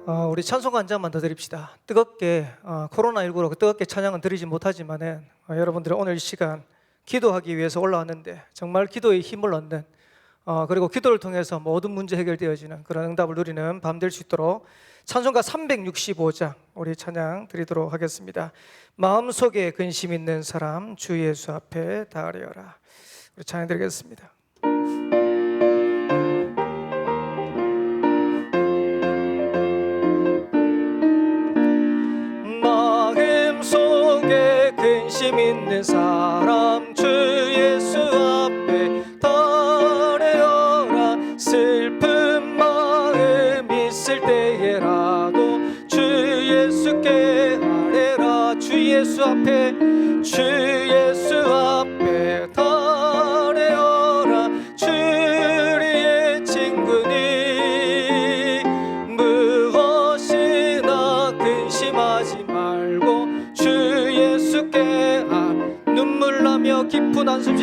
우리 찬송가 한 장만 더 드립시다. 뜨겁게 코로나19로 뜨겁게 찬양은 드리지 못하지만은 여러분들이 오늘 이 시간 기도하기 위해서 올라왔는데 정말 기도의 힘을 얻는 그리고 기도를 통해서 모든 문제 해결되어지는 그런 응답을 누리는 밤 될 수 있도록 찬송가 365장 우리 찬양 드리도록 하겠습니다. 마음속에 근심 있는 사람 주 예수 앞에 다 아뢰어라. 우리 찬양 드리겠습니다. 마음속에 근심 있는 사람 주 예수 앞에 다 아뢰어라. 슬픈 마음 있을 때에라도 주 예수께 아뢰라. 주 예수 앞에 다 아뢰어라. 주리의 친구니 무엇이나 근심하지 말고 주 예수께 눈물 나며 깊은 한숨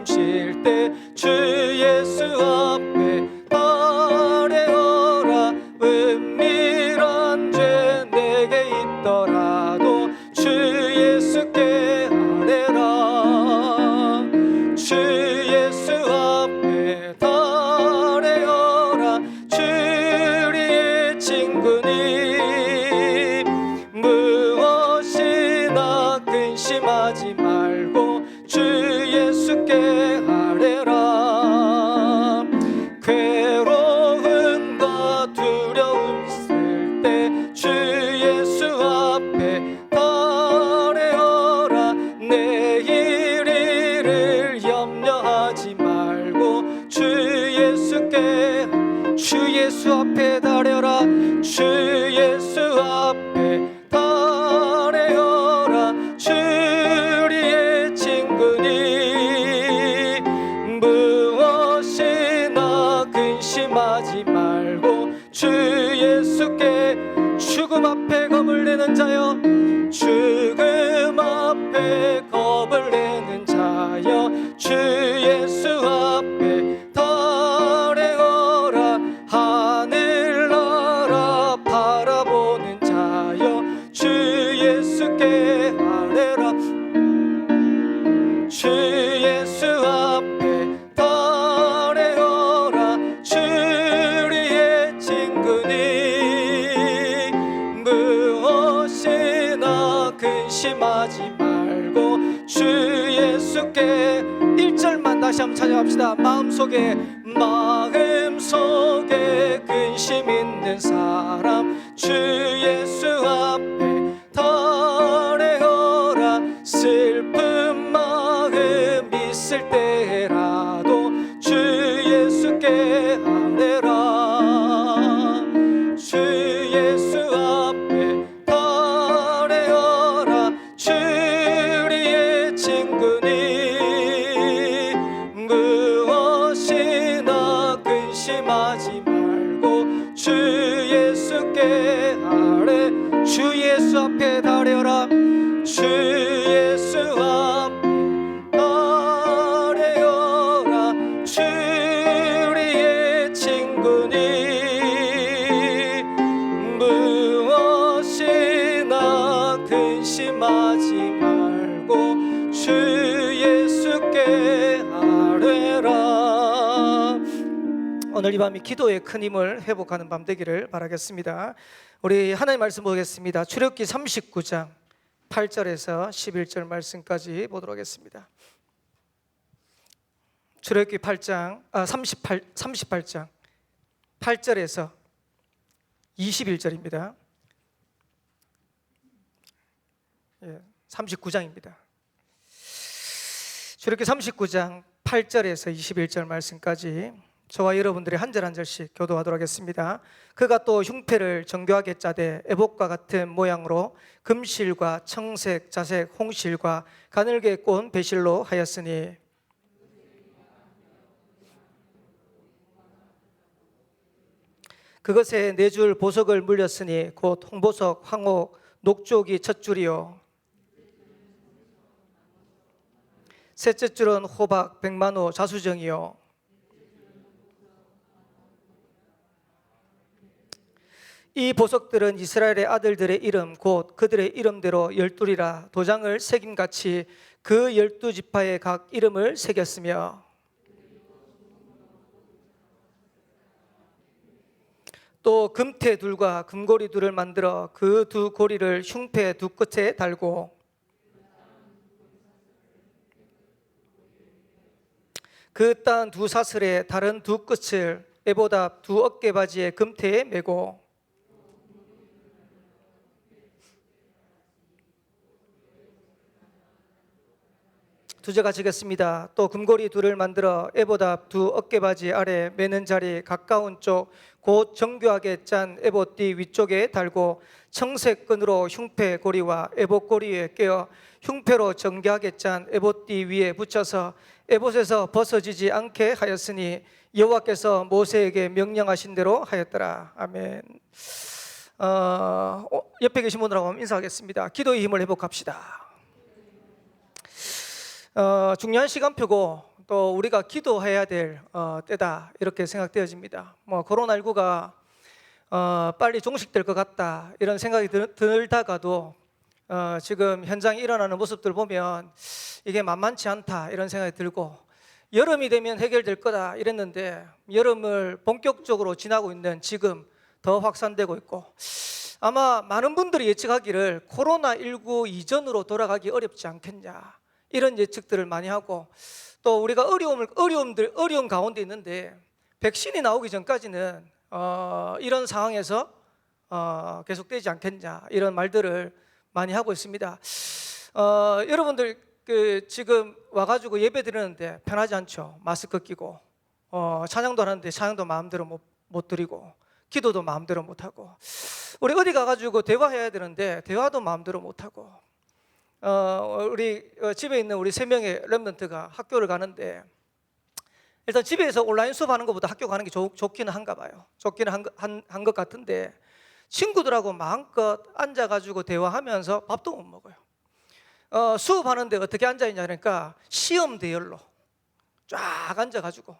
쉴 때 주 예수 앞에 다 아뢰어라. 은밀한 죄 내게 있더라도 주 예수께 아뢰라. 주 예수 앞에 다 아뢰어라. 주리의 친구니 무엇이나 근심하지 말고 주 예수께 아뢰라. 괴로움과 두려움 있을 때 주 예수 앞에 다 아뢰어라. 내일 일을 염려하지 말고 주 예수 앞에 다 아뢰어라. 주 예수 앞에 다 아뢰어라. 주리의 친구니 무엇이나 근심하지 말고 주 예수께 죽음 앞에 겁을 내는 자여 죽음 앞에 겁을 내는 자여 주 예수 앞에 다 아뢰어라. 하늘나라 바라보는 자여 주 예수께 아뢰라. 주 예수 앞에 다 아뢰어라. 주리의 친구니 무엇이나 근심하지 말고 주 예수께 1절만 다시 한번 찬양합시다. 마음속에 근심 있는 사람 주 예수 앞에 다 아뢰어라. 슬픈 마음 있을 때라도 주 예수께 아뢰라. 주 예수 앞에 다 아뢰어라. 주리의 친구니 무엇이나 근심하지 말고 주 예수께 아뢰. 주 예수 앞에 다 아뢰어라. 주 예수 앞에 다 아뢰어라. 주리의 친구니 무엇이나 근심하지 말고 주 예수께 아뢰라. 오늘 이 밤이 기도의 큰 힘을 회복하는 밤 되기를 바라겠습니다. 우리 하나님 말씀 보겠습니다. 출애굽기 39장 8절에서 11절 말씀까지 보도록 하겠습니다. 출애굽기 38장 8절에서 21절입니다. 39장입니다. 출애굽기 39장 8절에서 21절 말씀까지 저와 여러분들이 한 절 한 절씩 교도하도록 하겠습니다. 그가 또 흉패를 정교하게 짜되 애복과 같은 모양으로 금실과 청색, 자색, 홍실과 가늘게 꼰 배실로 하였으니 그것에 네 줄 보석을 물렸으니 곧 홍보석, 황옥, 녹조기 첫 줄이요 셋째 줄은 호박, 백만호, 자수정이요 이 보석들은 이스라엘의 아들들의 이름 곧 그들의 이름대로 열둘이라 도장을 새김같이 그 12지파의 각 이름을 새겼으며 또 금태 둘과 금고리 둘을 만들어 그 두 고리를 흉패 두 끝에 달고 그 딴 두 사슬에 다른 두 끝을 에보다 두 어깨바지의 금태에 메고 두제가 지겠습니다. 또 금고리 둘을 만들어 에보다 두 어깨바지 아래 매는 자리 가까운 쪽 곧 정교하게 짠 에봇띠 위쪽에 달고 청색 끈으로 흉패 고리와 에봇 고리에 꿰어 흉패로 정교하게 짠 에봇띠 위에 붙여서 에봇에서 벗어지지 않게 하였으니 여호와께서 모세에게 명령하신 대로 하였더라. 아멘. 옆에 계신 분들하고 인사하겠습니다. 기도의 힘을 회복합시다. 중요한 시간표고 또 우리가 기도해야 될 때다 이렇게 생각되어집니다. 코로나19가 빨리 종식될 것 같다 이런 생각이 들다가도 지금 현장에 일어나는 모습들 보면 이게 만만치 않다 이런 생각이 들고 여름이 되면 해결될 거다 이랬는데 여름을 본격적으로 지나고 있는 지금 더 확산되고 있고 아마 많은 분들이 예측하기를 코로나19 이전으로 돌아가기 어렵지 않겠냐 이런 예측들을 많이 하고 또 우리가 어려움 가운데 있는데 백신이 나오기 전까지는 이런 상황에서 계속되지 않겠냐 이런 말들을 많이 하고 있습니다. 여러분들 지금 와가지고 예배 드리는데 편하지 않죠? 마스크 끼고 찬양도 하는데 찬양도 마음대로 못 드리고 기도도 마음대로 못 하고 우리 어디 가가지고 대화해야 되는데 대화도 마음대로 못 하고 우리 집에 있는 우리 3명의 렘넌트가 학교를 가는데 일단 집에서 온라인 수업하는 것보다 학교 가는 게 좋기는 한가 봐요. 좋기는 한 것 같은데 친구들하고 마음껏 앉아가지고 대화하면서 밥도 못 먹어요. 수업하는데 어떻게 앉아있냐 그러니까 시험 대열로 쫙 앉아가지고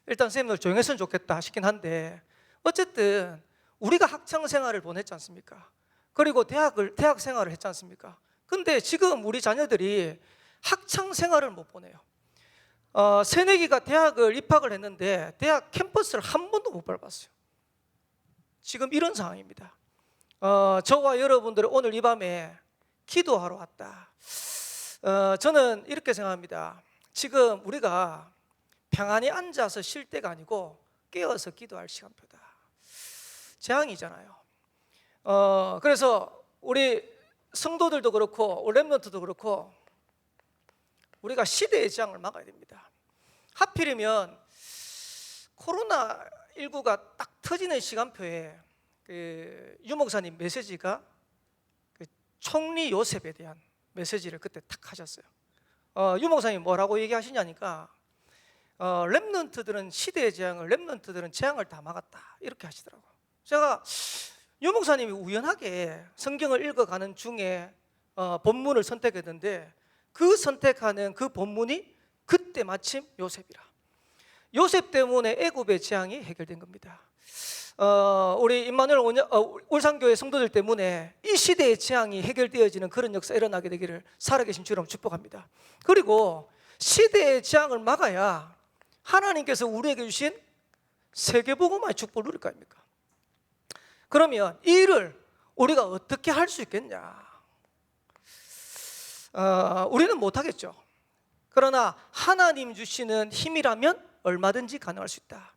일단 선생님들 조용했으면 좋겠다 싶긴 한데 어쨌든 우리가 학창 생활을 보냈지 않습니까? 그리고 대학 생활을 했지 않습니까? 근데 지금 우리 자녀들이 학창 생활을 못 보내요. 새내기가 대학을 입학을 했는데 대학 캠퍼스를 한 번도 못 밟았어요. 지금 이런 상황입니다. 저와 여러분들은 오늘 이 밤에 기도하러 왔다. 저는 이렇게 생각합니다. 지금 우리가 평안히 앉아서 쉴 때가 아니고 깨어서 기도할 시간표다. 재앙이잖아요. 그래서 우리 성도들도 그렇고 렘넌트도 그렇고 우리가 시대의 재앙을 막아야 됩니다. 하필이면 코로나19가 딱 터지는 시간표에 유 목사님 메시지가 총리 요셉에 대한 메시지를 그때 탁 하셨어요. 유 목사님이 뭐라고 얘기하시냐니까 렘넌트들은 시대의 재앙을 렘넌트들은 재앙을 다 막았다 이렇게 하시더라고요. 제가 유 목사님이 우연하게 성경을 읽어가는 중에 본문을 선택했는데 그 선택하는 그 본문이 그때 마침 요셉이라. 요셉 때문에 애굽의 재앙이 해결된 겁니다. 우리 임마누엘 울산교회 성도들 때문에 이 시대의 재앙이 해결되어지는 그런 역사 일어나게 되기를 살아계신 주로 축복합니다. 그리고 시대의 재앙을 막아야 하나님께서 우리에게 주신 세계복음화의 축복을 누릴 거 아닙니까? 그러면 이 일을 우리가 어떻게 할 수 있겠냐? 우리는 못하겠죠. 그러나 하나님 주시는 힘이라면 얼마든지 가능할 수 있다.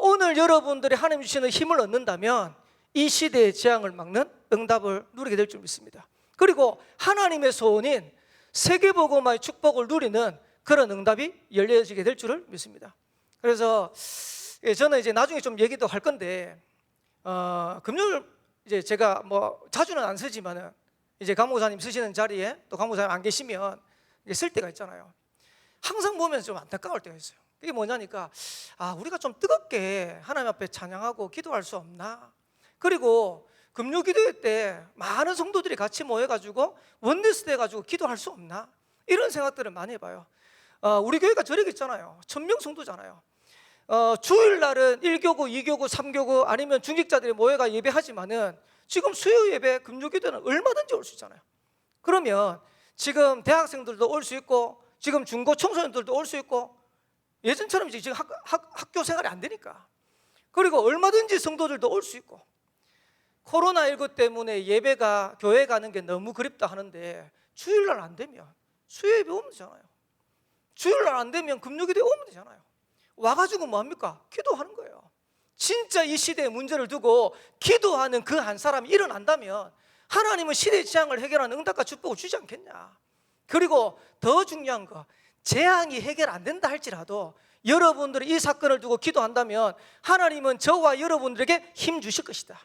오늘 여러분들이 하나님 주시는 힘을 얻는다면 이 시대의 재앙을 막는 응답을 누리게 될 줄 믿습니다. 그리고 하나님의 소원인 세계복음화의 축복을 누리는 그런 응답이 열려지게 될 줄을 믿습니다. 그래서 저는 이제 나중에 좀 얘기도 할 건데 금요일 이제 제가 자주는 안 쓰지만은 이제 강목사님 쓰시는 자리에 또 강목사님 안 계시면 쓸 때가 있잖아요. 항상 보면서 좀 안타까울 때가 있어요. 그게 뭐냐니까 우리가 좀 뜨겁게 하나님 앞에 찬양하고 기도할 수 없나? 그리고 금요 기도회 때 많은 성도들이 같이 모여가지고 원네스 돼가지고 기도할 수 없나? 이런 생각들을 많이 해봐요. 우리 교회가 저력이 있잖아요. 1000명 성도잖아요. 주일날은 1교구, 2교구, 3교구 아니면 중직자들이 모여가 예배하지만은 지금 수요 예배, 금요기도는 얼마든지 올 수 있잖아요. 그러면 지금 대학생들도 올 수 있고 지금 중고 청소년들도 올 수 있고 예전처럼 지금 학교 생활이 안 되니까, 그리고 얼마든지 성도들도 올 수 있고, 코로나19 때문에 예배가 교회 가는 게 너무 그립다 하는데 주일날 안 되면 수요 예배 오면 되잖아요. 주일날 안 되면 금요기도에 오면 되잖아요. 와가지고 뭐합니까? 기도하는 거예요. 진짜 이 시대의 문제를 두고 기도하는 그 한 사람이 일어난다면 하나님은 시대의 재앙을 해결하는 응답과 축복을 주지 않겠냐. 그리고 더 중요한 거, 재앙이 해결 안 된다 할지라도 여러분들이 이 사건을 두고 기도한다면 하나님은 저와 여러분들에게 힘 주실 것이다.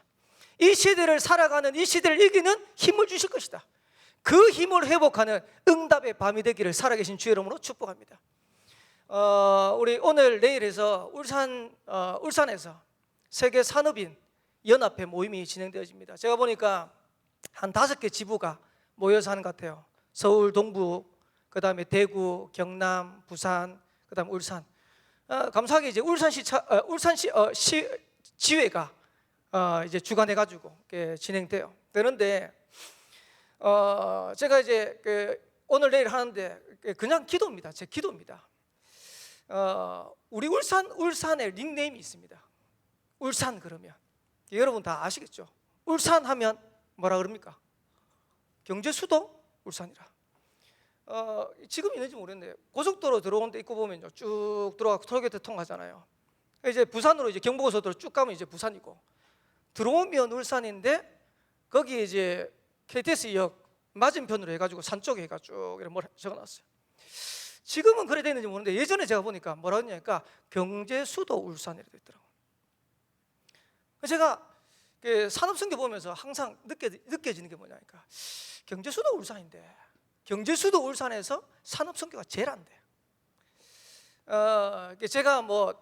이 시대를 살아가는, 이 시대를 이기는 힘을 주실 것이다. 그 힘을 회복하는 응답의 밤이 되기를 살아계신 주의 이름으로 축복합니다. 우리 오늘 내일에서 울산에서 세계 산업인 연합회 모임이 진행되어집니다. 제가 보니까 한 5개 지부가 모여서 하는 것 같아요. 서울 동부, 그 다음에 대구, 경남, 부산, 그 다음 울산. 감사하게 이제 울산시 지회가 이제 주관해가지고 진행돼요. 되는데 제가 이제 오늘 내일 하는데 그냥 기도입니다. 제 기도입니다. 우리 울산에 닉네임이 있습니다. 울산 그러면 여러분 다 아시겠죠? 울산 하면 뭐라 그럽니까? 경제 수도 울산이라. 지금 있는지 모르겠네요. 고속도로 들어오는 데 입구 보면요, 쭉 들어가고 톨게이트 통하잖아요. 이제 부산으로 이제 경부고속도로 쭉 가면 이제 부산이고, 들어오면 울산인데 거기 이제 KTX역 맞은편으로 해가지고 산 쪽에 해가지고 이렇게 뭘 적어놨어요. 지금은 그래 되는지 모르는데 예전에 제가 보니까 뭐라 했냐니까 경제 수도 울산이라고 있더라고요. 제가 산업선교 보면서 항상 느껴지는 게 뭐냐니까 경제 수도 울산인데 경제 수도 울산에서 산업선교가 제일 안 돼요. 제가 뭐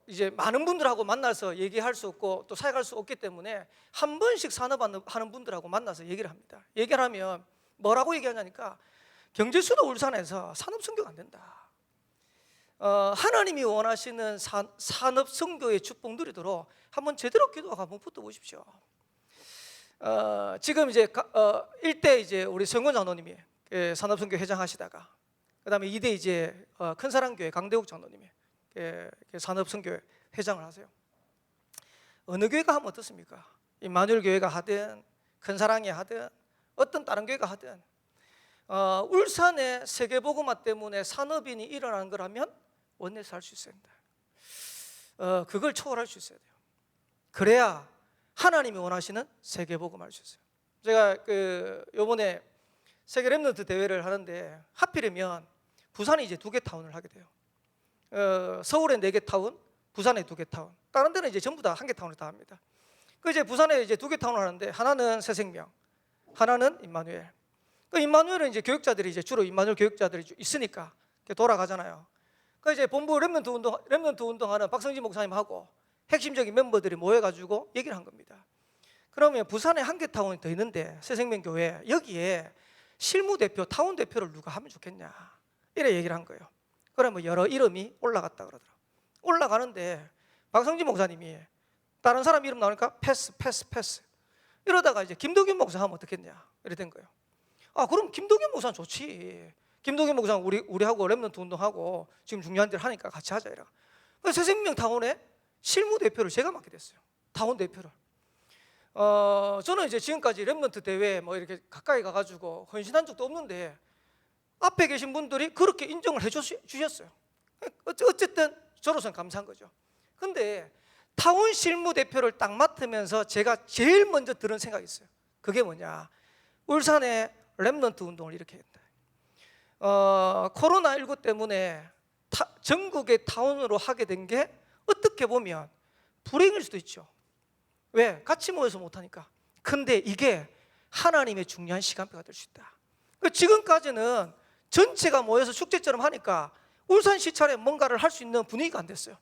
이제 많은 분들하고 만나서 얘기할 수 없고 또 사역할 수 없기 때문에 한 번씩 산업하는 분들하고 만나서 얘기를 합니다. 얘기를 하면 뭐라고 얘기하냐니까 경제 수도 울산에서 산업 선교가 안 된다. 하나님이 원하시는 산업 선교의 축복 누리도록 한번 제대로 기도하고 한번 붙어 보십시오. 지금 이제 일대 이제 우리 성원 장로님이 산업 선교 회장 하시다가 그다음에 2대 이제 큰사랑교회 강대욱 장로님이 산업선교 회장을 하세요. 어느 교회가 하면 어떻습니까? 임마누엘 교회가 하든 큰사랑이 하든 어떤 다른 교회가 하든 울산의 세계복음화 때문에 산업인이 일어나는 거라면 원내에서 할 수 있어야 된다. 그걸 초월할 수 있어야 돼요. 그래야 하나님이 원하시는 세계복음화 할 수 있어요. 제가 요번에 세계 랩런트 대회를 하는데 하필이면 부산이 이제 2개 타운을 하게 돼요. 서울에 4개 타운, 부산에 2개 타운. 다른 데는 이제 전부 다 1개 타운을 다 합니다. 이제 부산에 이제 2개 타운을 하는데 하나는 새생명, 하나는 임마누엘. 임마누엘은 이제 교육자들이 이제 주로 임마누엘 교육자들이 있으니까 돌아가잖아요. 이제 본부 렘넌트 운동하는 박성진 목사님하고 핵심적인 멤버들이 모여가지고 얘기를 한 겁니다. 그러면 부산에 1개 타운이 더 있는데 새생명 교회 여기에 실무 대표, 타운 대표를 누가 하면 좋겠냐 이래 얘기를 한 거예요. 그러면 여러 이름이 올라갔다 그러더라고요. 올라가는데 박성진 목사님이 다른 사람 이름 나오니까 패스 이러다가 이제 김동균 목사 하면 어떻겠냐 이래 된 거예요. 그럼 김동균 목사는 좋지. 김동균 목사는 우리하고 랩런트 운동하고 지금 중요한 일을 하니까 같이 하자 이래. 새생명 타운의 실무 대표를 제가 맡게 됐어요. 타운 대표를. 저는 이제 지금까지 랩런트 대회 뭐 이렇게 가까이 가가지고 헌신한 적도 없는데 앞에 계신 분들이 그렇게 인정을 해주셨어요. 어쨌든 저로서는 감사한 거죠. 근데 타운 실무 대표를 딱 맡으면서 제가 제일 먼저 들은 생각이 있어요. 그게 뭐냐, 울산에 랩런트 운동을 이렇게 했다. 코로나19 때문에 전국의 타운으로 하게 된 게 어떻게 보면 불행일 수도 있죠. 왜? 같이 모여서 못하니까. 근데 이게 하나님의 중요한 시간표가 될 수 있다. 지금까지는 전체가 모여서 축제처럼 하니까 울산시찰에 뭔가를 할 수 있는 분위기가 안 됐어요.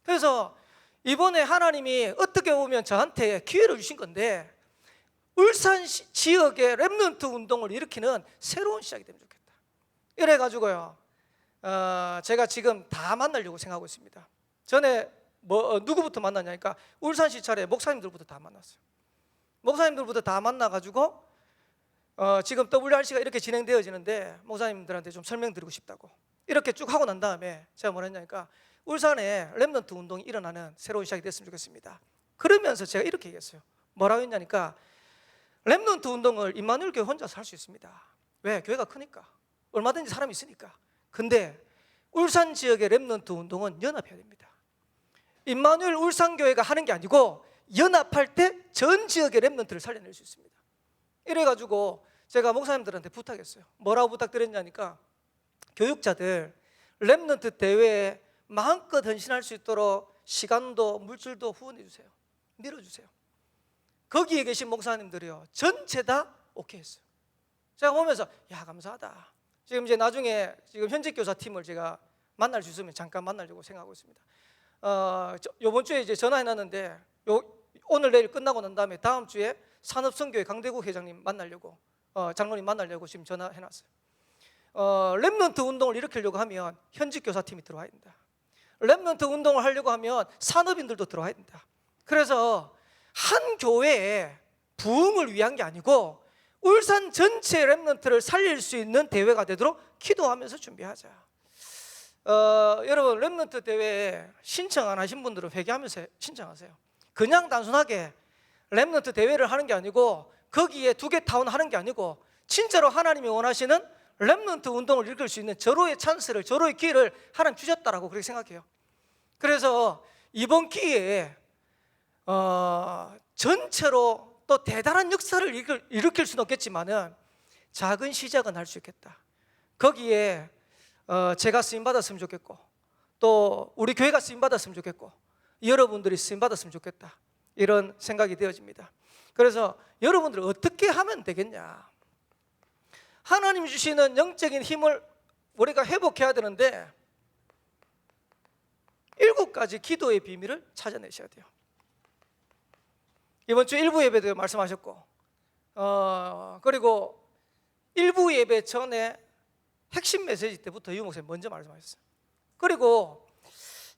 그래서 이번에 하나님이 어떻게 보면 저한테 기회를 주신 건데 울산 지역의 랩런트 운동을 일으키는 새로운 시작이 되면 좋겠다. 이래가지고요 제가 지금 다 만나려고 생각하고 있습니다. 전에 누구부터 만났냐니까 울산 시찰에 목사님들부터 다 만났어요. 목사님들부터 다 만나가지고 지금 WRC가 이렇게 진행되어지는데 목사님들한테 좀 설명드리고 싶다고 이렇게 쭉 하고 난 다음에 제가 뭐라 했냐니까 울산에 렘넌트 운동이 일어나는 새로운 시작이 됐으면 좋겠습니다. 그러면서 제가 이렇게 얘기했어요. 뭐라고 했냐니까 렘넌트 운동을 임마누엘 교회 혼자서 할 수 있습니다. 왜? 교회가 크니까, 얼마든지 사람이 있으니까. 근데 울산 지역의 렘넌트 운동은 연합해야 됩니다. 임마누엘 울산교회가 하는 게 아니고 연합할 때 전 지역의 렘넌트를 살려낼 수 있습니다. 이래가지고 제가 목사님들한테 부탁했어요. 뭐라고 부탁드렸냐니까 교육자들 렘넌트 대회에 마음껏 헌신할 수 있도록 시간도 물질도 후원해 주세요. 밀어주세요. 거기에 계신 목사님들이요 전체 다 오케이 했어요. 제가 보면서 야 감사하다. 지금 이제 나중에 지금 현직 교사 팀을 제가 만날 수 있으면 잠깐 만나려고 생각하고 있습니다. 요번 주에 이제 전화해놨는데 오늘 내일 끝나고 난 다음에 다음 주에 산업선교회 강대국 회장님 만나려고 장로님 만나려고 지금 전화해놨어요. 렘넌트 운동을 일으키려고 하면 현직 교사팀이 들어와야 된다. 렘넌트 운동을 하려고 하면 산업인들도 들어와야 된다. 그래서 한 교회의 부흥을 위한 게 아니고 울산 전체 렘넌트를 살릴 수 있는 대회가 되도록 기도하면서 준비하자. 여러분 렘넌트 대회에 신청 안 하신 분들은 회개하면서 신청하세요. 그냥 단순하게 렘넌트 대회를 하는 게 아니고 거기에 2개 타운 하는 게 아니고 진짜로 하나님이 원하시는 렘넌트 운동을 일으킬 수 있는 절호의 찬스를, 절호의 기회를 하나님 주셨다라고 그렇게 생각해요. 그래서 이번 기회에 전체로 또 대단한 역사를 일으킬 수는 없겠지만은 작은 시작은 할 수 있겠다. 거기에 제가 쓰임 받았으면 좋겠고 또 우리 교회가 쓰임 받았으면 좋겠고 여러분들이 쓰임 받았으면 좋겠다. 이런 생각이 되어집니다. 그래서 여러분들 어떻게 하면 되겠냐? 하나님 주시는 영적인 힘을 우리가 회복해야 되는데 7가지 기도의 비밀을 찾아내셔야 돼요. 이번 주 일부 예배도 말씀하셨고 그리고 일부 예배 전에 핵심 메시지 때부터 유 목사님 먼저 말씀하셨어요. 그리고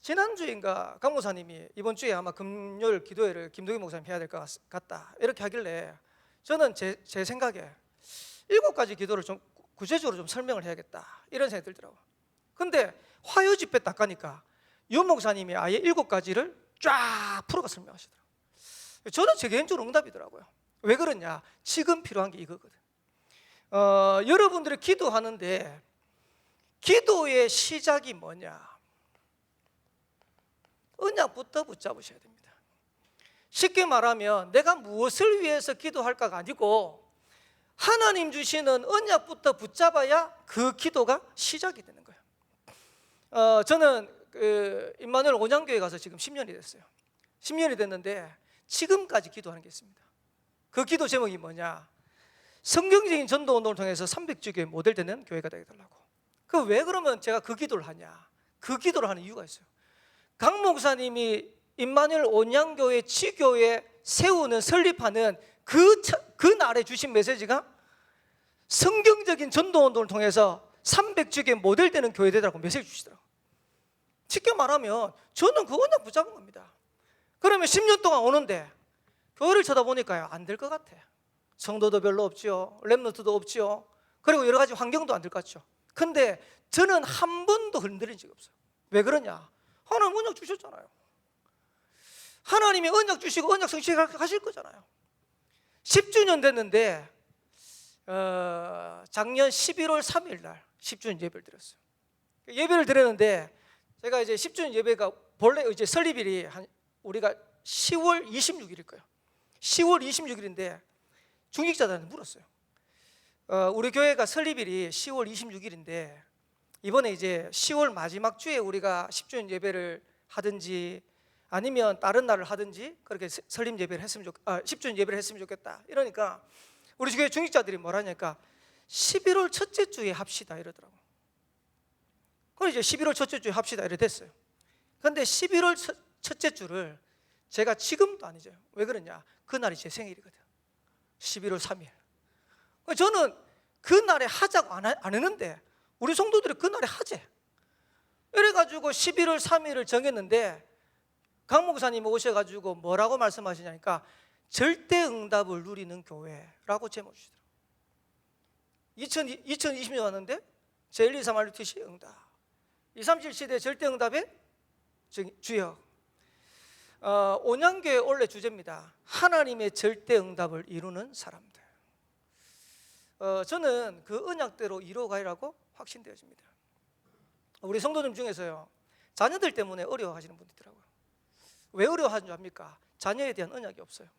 지난주인가 강 목사님이 이번 주에 아마 금요일 기도회를 김동희 목사님 해야 될 것 같다 이렇게 하길래 저는 제 생각에 7가지 기도를 좀 구체적으로 좀 설명을 해야겠다 이런 생각이 들더라고요. 근데 화요 집회 딱 가니까 유 목사님이 아예 7가지를 쫙 풀어가 설명하시더라고요. 저는 제 개인적으로 응답이더라고요. 왜 그러냐? 지금 필요한 게 이거거든. 여러분들이 기도하는데 기도의 시작이 뭐냐? 언약부터 붙잡으셔야 됩니다. 쉽게 말하면 내가 무엇을 위해서 기도할까가 아니고 하나님 주시는 언약부터 붙잡아야 그 기도가 시작이 되는 거예요. 저는 임마누엘 온양교회 가서 지금 10년이 됐어요. 10년이 됐는데 지금까지 기도하는 게 있습니다. 그 기도 제목이 뭐냐? 성경적인 전도 운동을 통해서 300주교의 모델 되는 교회가 되게 달라고. 그 왜 그러면 제가 그 기도를 하냐? 그 기도를 하는 이유가 있어요. 강 목사님이 임마누엘 온양교회 지교회 세우는 설립하는 그 날에 주신 메시지가 성경적인 전도 운동을 통해서 300주교의 모델 되는 교회 되라고 메시지 주시더라고요. 쉽게 말하면 저는 그 언약 붙잡은 겁니다. 그러면 10년 동안 오는데 교회를 쳐다보니까요 안 될 것 같아. 성도도 별로 없지요, 렘넌트도 없지요, 그리고 여러 가지 환경도 안 될 것 같죠. 근데 저는 한 번도 흔들린 적이 없어요. 왜 그러냐? 하나님 언약 주셨잖아요. 하나님이 언약 주시고 언약 성취하실 거잖아요. 10주년 됐는데 작년 11월 3일 날 10주년 예배를 드렸어요. 예배를 드렸는데 제가 이제 10주년 예배가 본래 이제 설립일이 우리가 10월 26일일 거예요. 10월 26일인데 중직자들한테 물었어요. 우리 교회가 설립일이 10월 26일인데 이번에 이제 10월 마지막 주에 우리가 10주년 예배를 하든지 아니면 다른 날을 하든지 그렇게 설립 예배를 했으면 10주년 예배를 했으면 좋겠다. 이러니까 우리 교회 중직자들이 뭐라니까 11월 첫째 주에 합시다 이러더라고. 그래서 이제 11월 첫째 주에 합시다 이래 됐어요. 그런데 11월 첫째 주를 제가 지금도 안 잊어요. 왜 그러냐? 그날이 제 생일이거든. 11월 3일. 저는 그날에 하자고 안 했는데 우리 성도들이 그날에 하재. 이래가지고 11월 3일을 정했는데 강 목사님 오셔가지고 뭐라고 말씀하시냐니까 절대 응답을 누리는 교회라고 제목 주시더라고요. 2020년 왔는데 제1, 2, 3, RUTC 응답, 237 시대 절대 응답의 주역. 온양교회 원래 주제입니다. 하나님의 절대 응답을 이루는 사람들. 저는 그 언약대로 이루어가리라고 확신되어집니다. 우리 성도님 중에서요, 자녀들 때문에 어려워하시는 분이 있더라고요. 왜 어려워하는 줄 압니까? 자녀에 대한 언약이 없어요.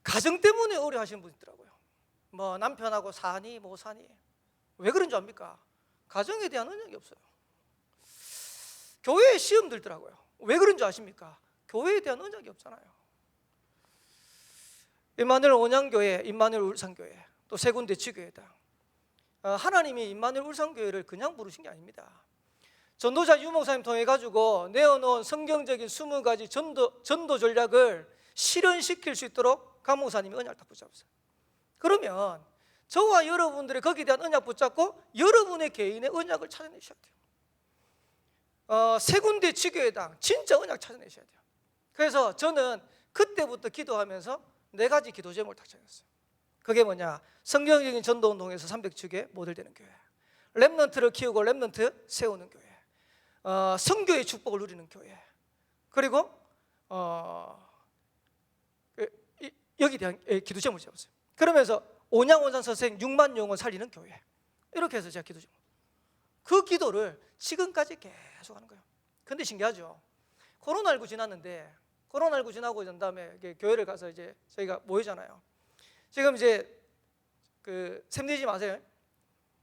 가정 때문에 어려워하시는 분이 있더라고요. 뭐 남편하고 사니 뭐 사니. 왜 그런 줄 압니까? 가정에 대한 언약이 없어요. 교회에 시험 들더라고요. 왜 그런 줄 아십니까? 교회에 대한 언약이 없잖아요. 임마누엘 온양교회, 임마누엘 울산교회, 또 세 군데 지교회다. 하나님이 임마누엘 울산교회를 그냥 부르신 게 아닙니다. 전도자 유목사님 통해 가지고 내어놓은 성경적인 20가지 전도 전략을 실현시킬 수 있도록 강 목사님이 언약을 딱 붙잡았어요. 그러면 저와 여러분들이 거기에 대한 언약 붙잡고 여러분의 개인의 언약을 찾아내셔야 돼요. 세 군데 지교회당 진짜 언약 찾아내셔야 돼요. 그래서 저는 그때부터 기도하면서 4가지 기도 제목을 딱 찾았어요. 그게 뭐냐? 성경적인 전도운동에서 300축의 모델되는 교회, 렘넌트를 키우고 렘넌트 세우는 교회, 성교의 축복을 누리는 교회, 그리고 여기에 대한 기도 제목을 잡았어요. 그러면서 온양원산 선생 6만 영혼 살리는 교회, 이렇게 해서 제가 기도 제목, 그 기도를 지금까지 계속 하는 거예요. 근데 신기하죠? 코로나19 지났는데, 코로나19 지나고 난 다음에 교회를 가서 이제 저희가 모이잖아요. 지금 이제 샘 내지 마세요.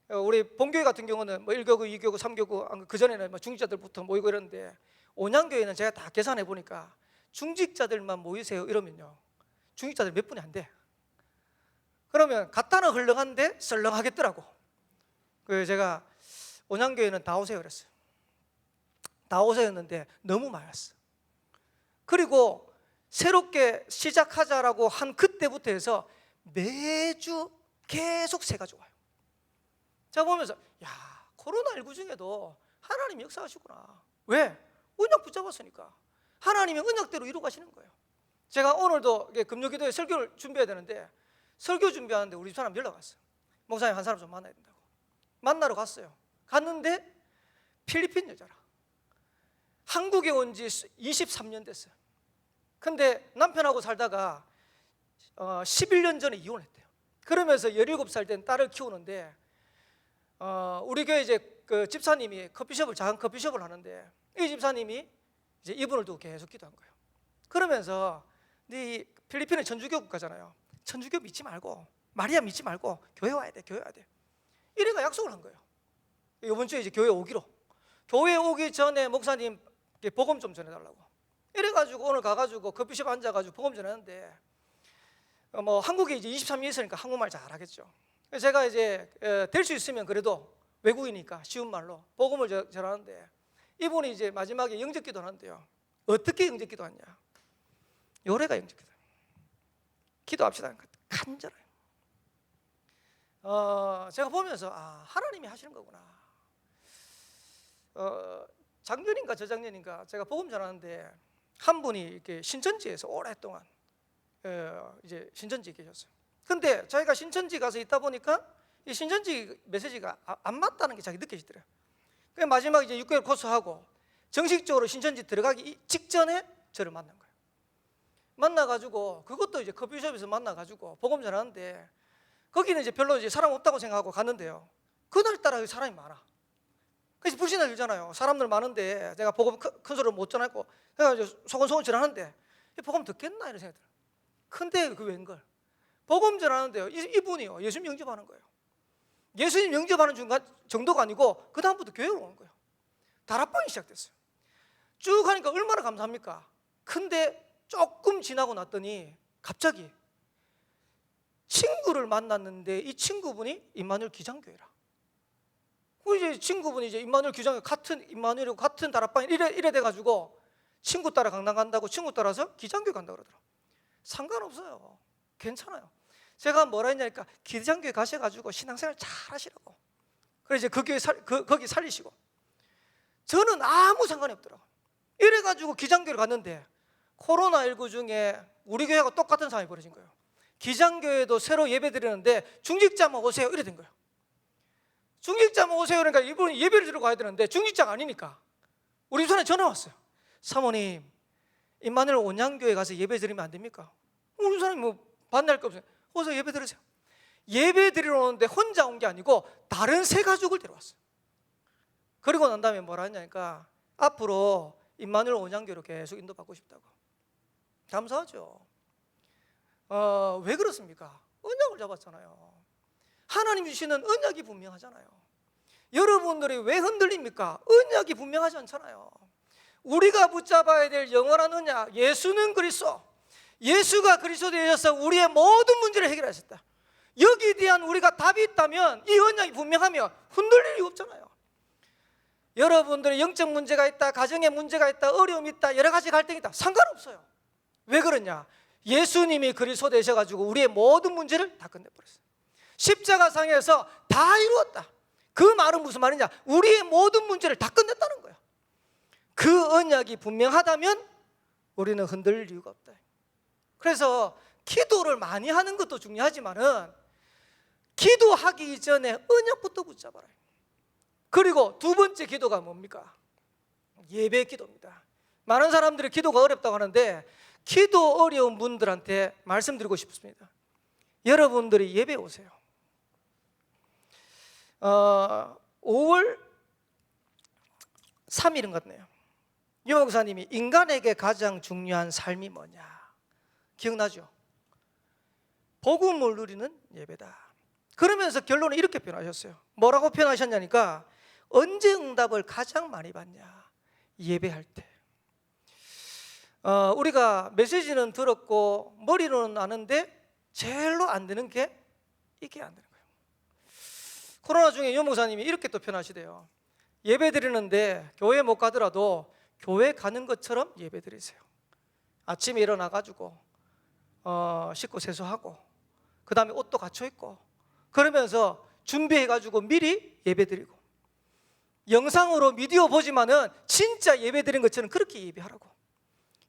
우리 본교회 같은 경우는 뭐 1교구, 2교구, 3교구, 그전에는 뭐 중직자들부터 모이고 이러는데, 온양교회는 제가 다 계산해 보니까 중직자들만 모이세요 이러면요, 중직자들 몇 분이 안 돼. 그러면 갔다는 흘렁한데 썰렁하겠더라고. 그래서 제가 온양교회는 다 오세요 그랬어요. 다 오세요 했는데 너무 많았어. 그리고 새롭게 시작하자라고 한 그때부터 해서 매주 계속 새가 좋아요. 제가 보면서 야, 코로나19 중에도 하나님이 역사하시구나. 왜? 언약 붙잡았으니까. 하나님의 언약대로 이루어가시는 거예요. 제가 오늘도 금요기도에 설교를 준비해야 되는데, 설교 준비하는데 우리 사람 연락 왔어요. 목사님 한 사람 좀 만나야 된다고. 만나러 갔어요. 갔는데 필리핀 여자라. 한국에 온 지 23년 됐어요. 근데 남편하고 살다가 11년 전에 이혼했대요. 그러면서 17살 된 딸을 키우는데, 우리 교회 이제 그 집사님이 작은 커피숍을 하는데, 이 집사님이 이제 이분을 두고 계속 기도한 거예요. 그러면서 네 필리핀은 천주교 국가잖아요. 천주교 믿지 말고, 마리아 믿지 말고 교회 와야 돼, 교회 와야 돼. 이래가 약속을 한 거예요. 이번 주에 이제 교회 오기로. 교회 오기 전에 목사님 복음 좀 전해달라고. 이래가지고 오늘 가가지고 커피숍 앉아가지고 복음 전하는데, 뭐 한국에 이제 23년 있으니까 한국말 잘하겠죠. 그래서 제가 이제 될 수 있으면 그래도 외국이니까 쉬운 말로 복음을 전하는데, 이분이 이제 마지막에 영접기도 하는데요. 어떻게 영접기도 하냐? 요래가 영접기도. 기도합시다. 간절해요. 제가 보면서 하나님이 하시는 거구나. 작년인가 저작년인가 제가 복음 전하는데 한 분이 이렇게 신천지에서 오랫동안 이제 신천지에 계셨어요. 근데 저희가 신천지 가서 있다 보니까 이 신천지 메시지가 안 맞다는 게 자기 느껴지더래요. 그래서 마지막에 이제 6개월 코스하고 정식적으로 신천지 들어가기 직전에 저를 만난 거예요. 만나가지고 그것도 이제 커피숍에서 만나가지고 복음 전하는데, 거기는 이제 별로 이제 사람 없다고 생각하고 갔는데요, 그날따라 사람이 많아. 그래서 불신이 들잖아요. 사람들 많은데 내가 복음 큰 소리로 못 전하고 그래가지고 소곤소곤 전하는데 복음 듣겠나 이런 생각이 들어요. 근데 그 웬걸 복음 전하는데요, 이분이요 예수님 영접하는 거예요. 예수님 영접하는 정도가 아니고 그 다음부터 교회로 오는 거예요. 다락방이 시작됐어요. 쭉 하니까 얼마나 감사합니까? 근데 조금 지나고 났더니 갑자기 친구를 만났는데, 이 친구분이 임마누엘 기장교회라. 이제 친구분이 이제 임마누엘 기장교회 같은 임마누엘이고 같은 다락방에 이래 돼가지고 친구 따라 강남 간다고, 친구 따라서 기장교회 간다고 그러더라고요. 상관없어요. 괜찮아요. 제가 뭐라 했냐니까 기장교회 가셔가지고 신앙생활 잘 하시라고. 그래서 이제 그 교회 거기 살리시고. 저는 아무 상관이 없더라고요. 이래가지고 기장교회를 갔는데 코로나19 중에 우리 교회가 똑같은 상황이 벌어진 거예요. 기장교회도 새로 예배 드리는데 중직자만 오세요 이래 된 거예요. 중직자만 오세요 그러니까 이분이 예배를 드리고 가야 되는데 중직자가 아니니까 우리 손에 전화 왔어요. 사모님, 임마누엘 온양교회 가서 예배 드리면 안 됩니까? 우리 사람이 뭐 반대할 거 없어요. 어서 예배 드리세요. 예배 드리러 오는데 혼자 온 게 아니고 다른 세 가족을 데려왔어요. 그리고 난 다음에 뭐라 했냐니까 앞으로 임마누엘 온양교회로 계속 인도받고 싶다고. 감사하죠. 왜 그렇습니까? 언약을 잡았잖아요. 하나님 주시는 언약이 분명하잖아요. 여러분들이 왜 흔들립니까? 언약이 분명하지 않잖아요. 우리가 붙잡아야 될 영원한 언약, 예수는 그리스도. 예수가 그리스도 되셔서 우리의 모든 문제를 해결하셨다. 여기에 대한 우리가 답이 있다면 이 언약이 분명하면 흔들릴 일이 없잖아요. 여러분들의 영적 문제가 있다, 가정에 문제가 있다, 어려움이 있다, 여러 가지 갈등이 있다, 상관없어요. 왜 그러냐? 예수님이 그리스도 되셔가지고 우리의 모든 문제를 다 끝내버렸어요. 십자가상에서 다 이루었다. 그 말은 무슨 말이냐? 우리의 모든 문제를 다 끝냈다는 거예요. 그 언약이 분명하다면 우리는 흔들릴 이유가 없다. 그래서 기도를 많이 하는 것도 중요하지만은 기도하기 이전에 언약부터 붙잡아라. 그리고 두 번째 기도가 뭡니까? 예배 기도입니다. 많은 사람들이 기도가 어렵다고 하는데 기도 어려운 분들한테 말씀드리고 싶습니다. 여러분들이 예배 오세요. 5월 3일인 것 같네요. 유 목사님이 인간에게 가장 중요한 삶이 뭐냐 기억나죠? 복음을 누리는 예배다. 그러면서 결론을 이렇게 표현하셨어요. 뭐라고 표현하셨냐니까 언제 응답을 가장 많이 받냐? 예배할 때. 우리가 메시지는 들었고 머리로는 아는데 제일로 안 되는 게 이게 안 되는 거예요. 코로나 중에 유 목사님이 이렇게 또 표현하시대요. 예배 드리는데 교회 못 가더라도 교회 가는 것처럼 예배 드리세요. 아침에 일어나가지고 씻고 세수하고 그 다음에 옷도 갖춰 입고 그러면서 준비해가지고 미리 예배 드리고 영상으로 미디어 보지만은 진짜 예배 드린 것처럼 그렇게 예배하라고.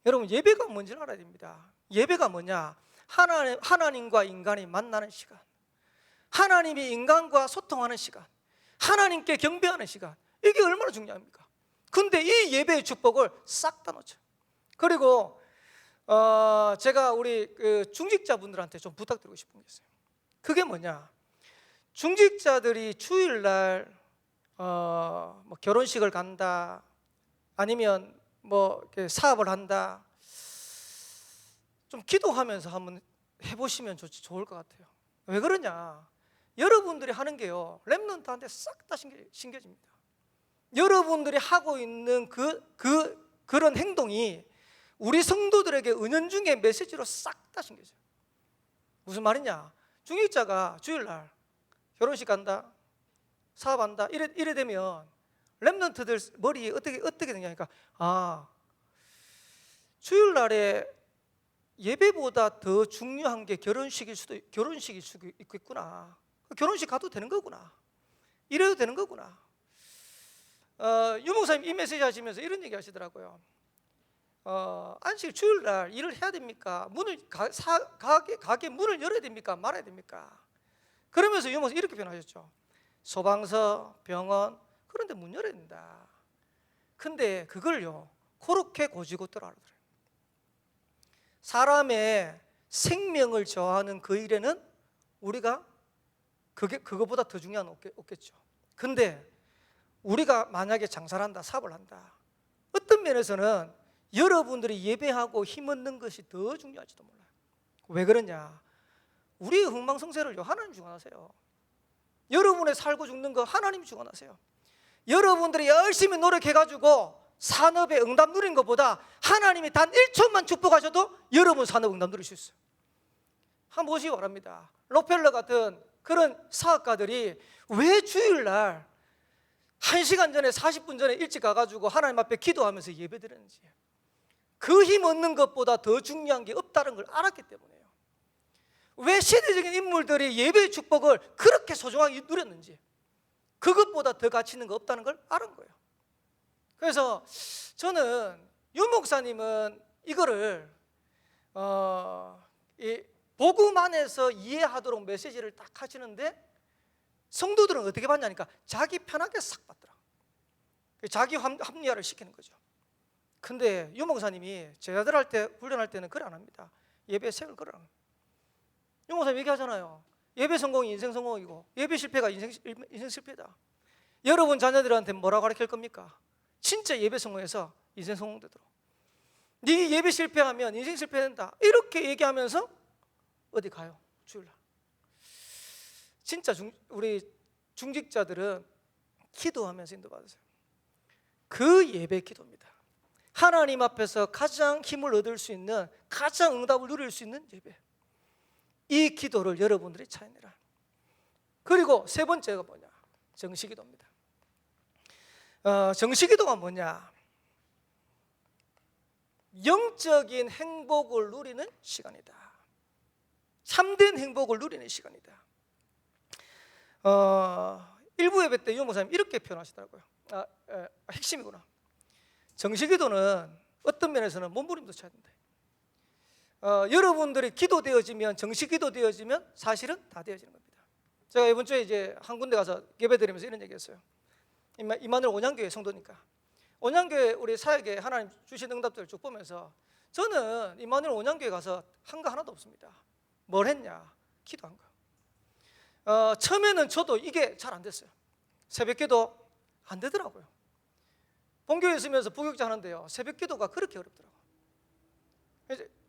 여러분 예배가 뭔지를 알아야 됩니다. 예배가 뭐냐? 하나님과 인간이 만나는 시간, 하나님이 인간과 소통하는 시간, 하나님께 경배하는 시간, 이게 얼마나 중요합니까? 근데 이 예배의 축복을 싹 다 놓쳐요. 그리고 제가 우리 중직자분들한테 좀 부탁드리고 싶은 게 있어요. 그게 뭐냐? 중직자들이 주일날 뭐 결혼식을 간다, 아니면 뭐 이렇게 사업을 한다, 좀 기도하면서 한번 해보시면 좋을 것 같아요. 왜 그러냐? 여러분들이 하는 게요 렘넌트한테 싹 다 신겨집니다. 여러분들이 하고 있는 그런 행동이 우리 성도들에게 은연중에 메시지로 싹 다 신겨져요. 무슨 말이냐? 중직자가 주일날 결혼식 간다, 사업한다 이래 되면 렘넌트들 머리에 어떻게 되냐니까 주일날에 예배보다 더 중요한 게 결혼식일 수도 있겠구나. 결혼식 가도 되는 거구나. 이래도 되는 거구나. 유 목사님 이 메시지 하시면서 이런 얘기 하시더라고요. 안식 주일날 일을 해야 됩니까? 가게 문을 열어야 됩니까? 말아야 됩니까? 그러면서 유 목사님 이렇게 표현하셨죠. 소방서, 병원 그런데 문 열어야 된다. 근데 그걸요 그렇게 고지고대로 알아들어요. 사람의 생명을 저하는 그 일에는 우리가 그거보다 더 중요한 건 없겠죠. 근데 우리가 만약에 장사를 한다, 사업을 한다, 어떤 면에서는 여러분들이 예배하고 힘 얻는 것이 더 중요할지도 몰라요. 왜 그러냐? 우리의 흥망성쇠를 하나님 주관하세요. 여러분의 살고 죽는 거 하나님이 주관하세요. 여러분들이 열심히 노력해가지고 산업에 응답 누린 것보다 하나님이 단 1초만 축복하셔도 여러분 산업 응답 누릴 수 있어요. 한번 보시기 바랍니다. 록펠러 같은 그런 사업가들이 왜 주일날 1시간 전에 40분 전에 일찍 가가지고 하나님 앞에 기도하면서 예배 드리는지, 그 힘 얻는 것보다 더 중요한 게 없다는 걸 알았기 때문에요. 왜 시대적인 인물들이 예배의 축복을 그렇게 소중하게 누렸는지, 그것보다 더 가치 있는 거 없다는 걸 알은 거예요. 그래서 저는 유 목사님은 이거를 이 복음 안에서 이해하도록 메시지를 딱 하시는데 성도들은 어떻게 받냐니까 자기 편하게 싹 받더라. 자기 합리화를 시키는 거죠. 근데 유 목사님이 제자들 할 때 훈련할 때는 그래 안 합니다. 예배 색을 그래 안 합니다. 유 목사님 얘기하잖아요. 예배 성공이 인생 성공이고 예배 실패가 인생 실패다. 여러분 자녀들한테 뭐라고 가르칠 겁니까? 진짜 예배 성공해서 인생 성공되도록. 네 예배 실패하면 인생 실패된다. 이렇게 얘기하면서 어디 가요? 주일날. 진짜 우리 중직자들은 기도하면서 인도받으세요. 그 예배 기도입니다. 하나님 앞에서 가장 힘을 얻을 수 있는, 가장 응답을 누릴 수 있는 예배. 이 기도를 여러분들이 찾느라. 그리고 세 번째가 뭐냐? 정시기도입니다. 정시기도가 뭐냐? 영적인 행복을 누리는 시간이다. 참된 행복을 누리는 시간이다. 일부 예배 때 유 목사님 이렇게 표현하시더라고요. 핵심이구나. 정시기도는 어떤 면에서는 몸부림도 쳐야 된다. 여러분들이 기도되어지면, 정시기도 되어지면 사실은 다 되어지는 겁니다. 제가 이번 주에 이제 한 군데 가서 예배드리면서 이런 얘기했어요. 이만을 온양교회 성도니까 온양교회 우리 사역에 하나님 주신 응답들을 쭉 보면서 저는 이만을 온양교회 가서 한 거 하나도 없습니다. 뭘 했냐? 기도한 거예요. 처음에는 저도 이게 잘 안 됐어요. 새벽기도 안 되더라고요. 본교에 있으면서 부교육자 하는데요, 새벽기도가 그렇게 어렵더라고요.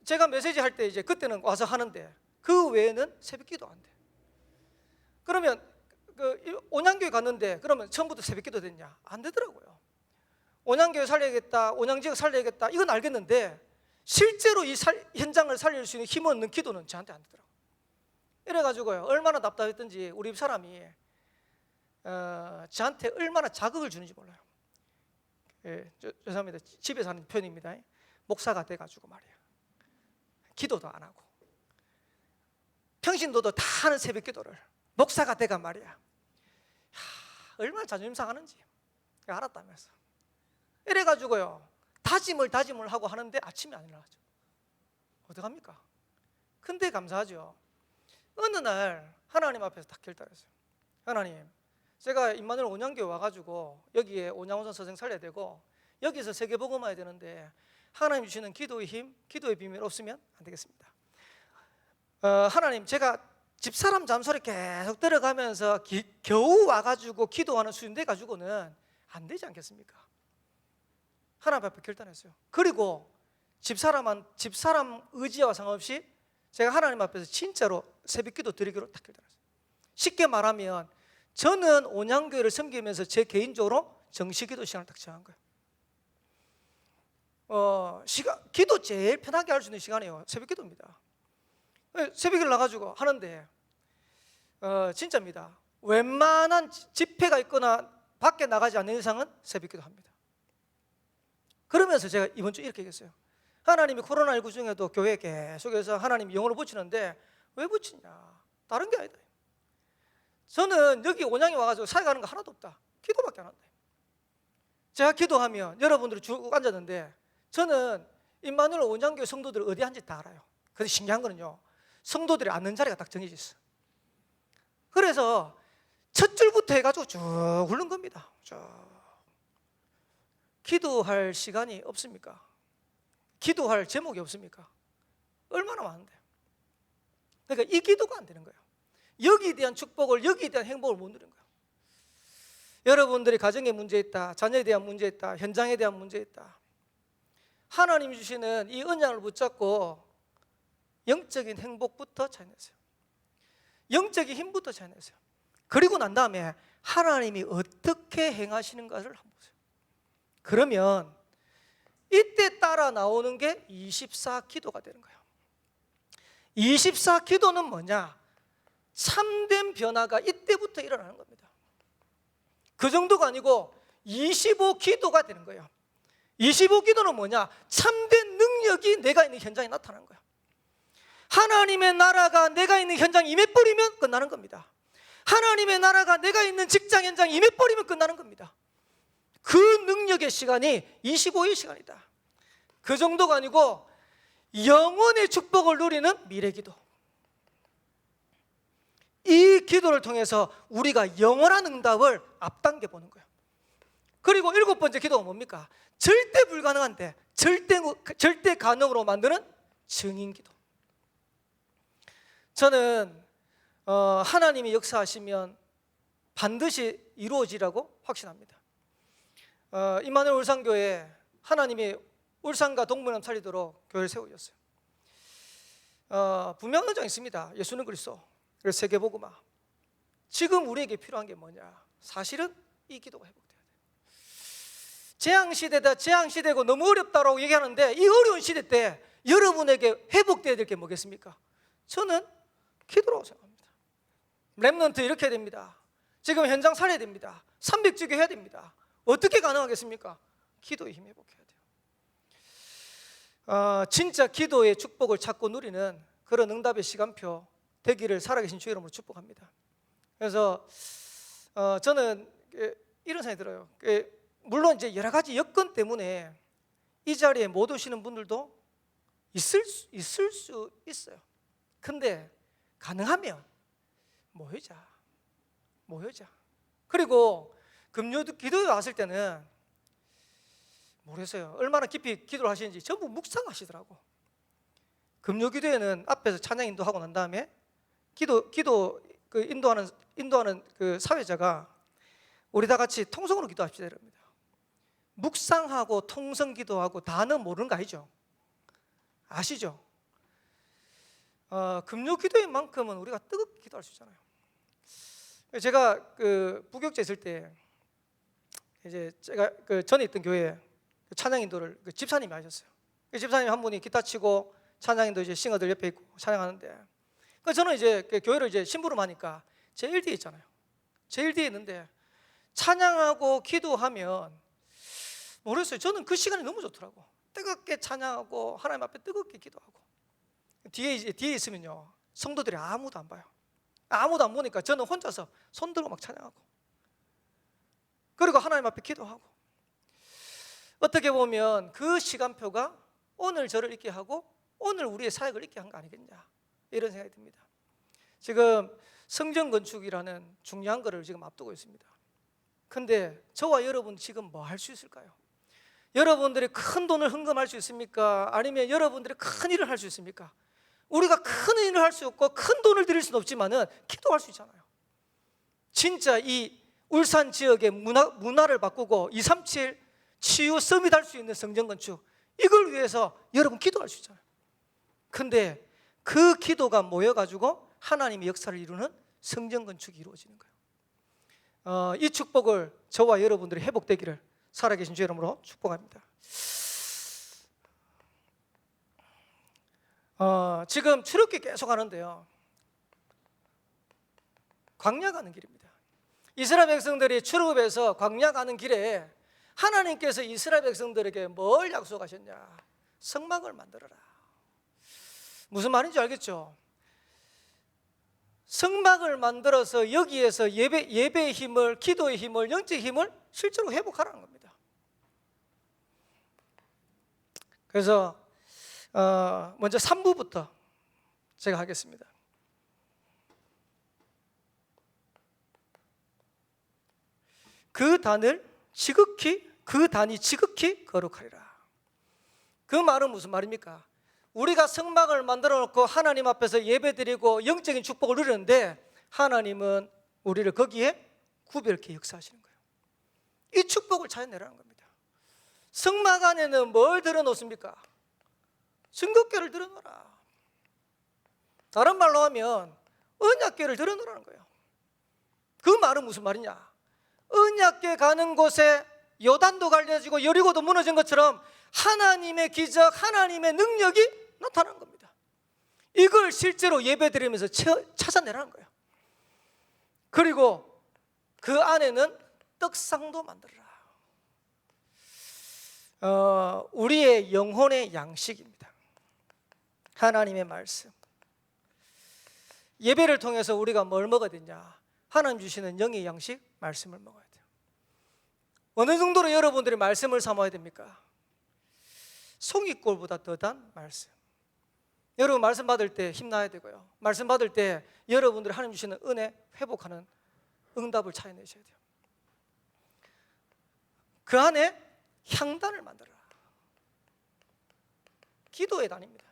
제가 메시지 할 때 이제 그때는 와서 하는데 그 외에는 새벽기도 안 돼. 그러면 온양교회 갔는데 그러면 처음부터 새벽기도 됐냐? 안 되더라고요. 온양교회 살려야겠다, 온양지역 살려야겠다, 이건 알겠는데 실제로 이 현장을 살릴 수 있는 힘 얻는 기도는 저한테 안 되더라고요. 이래가지고요, 얼마나 답답했던지 우리 사람이 저한테 얼마나 자극을 주는지 몰라요. 죄송합니다. 집에서 하는 표현입니다. 목사가 돼가지고 말이야, 기도도 안 하고 평신도도 다 하는 새벽기도를 목사가 돼가 말이야, 얼마나 자존심 상하는지 알았다면서. 이래가지고요, 다짐을 하고 하는데 아침에 안 일어나죠. 어떡합니까? 근데 감사하죠. 어느 날 하나님 앞에서 딱 결단했어요. 하나님, 제가 임마누엘 온양교회 와가지고 여기에 온양원선 선생 살려야 되고 여기서 세계복음화해야 되는데 하나님 주시는 기도의 힘, 기도의 비밀 없으면 안 되겠습니다. 하나님, 제가 집사람 잔소리 계속 들어가면서 겨우 와가지고 기도하는 수준 돼가지고는 안 되지 않겠습니까? 하나님 앞에 결단했어요. 그리고 집사람 의지와 상관없이 제가 하나님 앞에서 진짜로 새벽기도 드리기로 딱 결단했어요. 쉽게 말하면 저는 온양교회를 섬기면서 제 개인적으로 정시기도 시간을 딱 정한 거예요. 기도 제일 편하게 할 수 있는 시간이에요. 새벽기도입니다. 새벽기를 나가지고 하는데 진짜입니다. 웬만한 집회가 있거나 밖에 나가지 않는 이상은 새벽기도 합니다. 그러면서 제가 이번 주 이렇게 얘기했어요. 하나님이 코로나19 중에도 교회에 계속해서 하나님이 영혼을 붙이는데 왜 붙이냐? 다른 게 아니다. 저는 여기 온양에 와가지고 사역하는 거 하나도 없다. 기도밖에 안 한다. 제가 기도하면 여러분들이 쭉 앉았는데 저는 임마누엘 온양교회 성도들 어디 앉을지 다 알아요. 그런데 신기한 거는요, 성도들이 앉는 자리가 딱 정해져 있어. 그래서 첫 줄부터 해가지고 쭉 훑는 겁니다. 쭉. 기도할 시간이 없습니까? 기도할 제목이 없습니까? 얼마나 많은데. 그러니까 이 기도가 안 되는 거예요. 여기에 대한 축복을, 여기에 대한 행복을 못 누리는 거예요. 여러분들이 가정에 문제 있다, 자녀에 대한 문제 있다, 현장에 대한 문제 있다, 하나님이 주시는 이 언약을 붙잡고 영적인 행복부터 찾아내세요. 영적인 힘부터 찾아내세요. 그리고 난 다음에 하나님이 어떻게 행하시는가를 한번 보세요. 그러면 이때 따라 나오는 게 24기도가 되는 거예요. 24기도는 뭐냐? 참된 변화가 이때부터 일어나는 겁니다. 그 정도가 아니고 25기도가 되는 거예요. 25기도는 뭐냐? 참된 능력이 내가 있는 현장에 나타나는 거예요. 하나님의 나라가 내가 있는 현장에 임해버리면 끝나는 겁니다. 하나님의 나라가 내가 있는 직장 현장에 임해버리면 끝나는 겁니다. 그 능력의 시간이 25일 시간이다. 그 정도가 아니고 영원의 축복을 누리는 미래기도. 이 기도를 통해서 우리가 영원한 응답을 앞당겨 보는 거예요. 그리고 7번째 기도가 뭡니까? 절대 불가능한데 절대 가능으로 만드는 증인기도. 저는 하나님이 역사하시면 반드시 이루어지라고 확신합니다. 임마누엘 울산교회 하나님이 울산과 동문을 살리도록 교회를 세우셨어요. 분명한 의장이 있습니다. 예수는 그리스도, 그래서 세계복음화. 지금 우리에게 필요한 게 뭐냐? 사실은 이 기도가 회복돼야 돼요. 재앙시대다, 재앙시대고 너무 어렵다라고 얘기하는데 이 어려운 시대 때 여러분에게 회복돼야 될 게 뭐겠습니까? 저는 기도라고 생각합니다. 렘넌트 이렇게 해야 됩니다. 지금 현장 살려야 됩니다. 300주기 해야 됩니다. 어떻게 가능하겠습니까? 기도의 힘 회복해야 돼요. 진짜 기도의 축복을 찾고 누리는 그런 응답의 시간표 되기를 살아계신 주의 이름으로 축복합니다. 그래서 저는 이런 생각이 들어요. 물론 이제 여러 가지 여건 때문에 이 자리에 못 오시는 분들도 있을 수 있어요. 근데 가능하면 모여자. 그리고 금요 기도에 왔을 때는 모르겠어요. 얼마나 깊이 기도를 하시는지 전부 묵상하시더라고. 금요 기도에는 앞에서 찬양 인도하고 난 다음에 기도 그 인도하는 그 사회자가 우리 다 같이 통성으로 기도합시다 이럽니다. 묵상하고 통성 기도하고 단어 모르는 거 아니죠? 아시죠? 금요 기도인 만큼은 우리가 뜨겁게 기도할 수 있잖아요. 제가 그 부교육자 있을 때 이제 제가 그 전에 있던 교회에 찬양 인도를 그 집사님이 하셨어요. 그 집사님 한 분이 기타 치고 찬양 인도 이제 싱어들 옆에 있고 찬양하는데, 그 저는 이제 그 교회를 이제 심부름하니까 제일 뒤에 있잖아요. 제일 뒤에 있는데 찬양하고 기도하면 모르겠어요. 저는 그 시간이 너무 좋더라고. 뜨겁게 찬양하고 하나님 앞에 뜨겁게 기도하고. 뒤에 있으면요 성도들이 아무도 안 봐요. 아무도 안 보니까 저는 혼자서 손 들고 막 찬양하고, 그리고 하나님 앞에 기도하고. 어떻게 보면 그 시간표가 오늘 저를 있게 하고 오늘 우리의 사역을 있게 한 거 아니겠냐, 이런 생각이 듭니다. 지금 성전 건축이라는 중요한 거를 지금 앞두고 있습니다. 근데 저와 여러분 지금 뭐 할 수 있을까요? 여러분들이 큰 돈을 헌금할 수 있습니까? 아니면 여러분들이 큰 일을 할 수 있습니까? 우리가 큰 일을 할 수 없고 큰 돈을 드릴 수는 없지만은 기도할 수 있잖아요. 진짜 이 울산 지역의 문화를 바꾸고 237 치유 서밋 할 수 있는 성전 건축, 이걸 위해서 여러분 기도할 수 있잖아요. 근데 그 기도가 모여가지고 하나님의 역사를 이루는 성전 건축이 이루어지는 거예요. 이 축복을 저와 여러분들이 회복되기를 살아계신 주의 이름으로 축복합니다. 지금 출애굽기 계속 하는데요, 광야 가는 길입니다. 이스라엘 백성들이 출애굽에서 광야 가는 길에 하나님께서 이스라엘 백성들에게 뭘 약속하셨냐? 성막을 만들어라. 무슨 말인지 알겠죠? 성막을 만들어서 여기에서 예배의 힘을, 기도의 힘을, 영적인 힘을 실제로 회복하라는 겁니다. 그래서 먼저 3부부터 제가 하겠습니다. 그 단이 지극히 거룩하리라. 그 말은 무슨 말입니까? 우리가 성막을 만들어 놓고 하나님 앞에서 예배드리고 영적인 축복을 누리는데 하나님은 우리를 거기에 구별케 역사하시는 거예요. 이 축복을 찾아내라는 겁니다. 성막 안에는 뭘 들어놓습니까? 증거궤를 들어놓으라. 다른 말로 하면 언약궤를 들어놓으라는 거예요. 그 말은 무슨 말이냐? 언약궤 가는 곳에 요단도 갈려지고 여리고도 무너진 것처럼 하나님의 기적, 하나님의 능력이 나타난 겁니다. 이걸 실제로 예배드리면서 찾아내라는 거예요. 그리고 그 안에는 떡상도 만들어라. 우리의 영혼의 양식입니다. 하나님의 말씀. 예배를 통해서 우리가 뭘 먹어야 되냐? 하나님 주시는 영의 양식, 말씀을 먹어야 돼요. 어느 정도로 여러분들이 말씀을 삼아야 됩니까? 송이꼴보다 더 단 말씀. 여러분 말씀 받을 때 힘나야 되고요. 말씀 받을 때 여러분들이 하나님 주시는 은혜 회복하는 응답을 찾아내셔야 돼요. 그 안에 향단을 만들어라. 기도의 단입니다.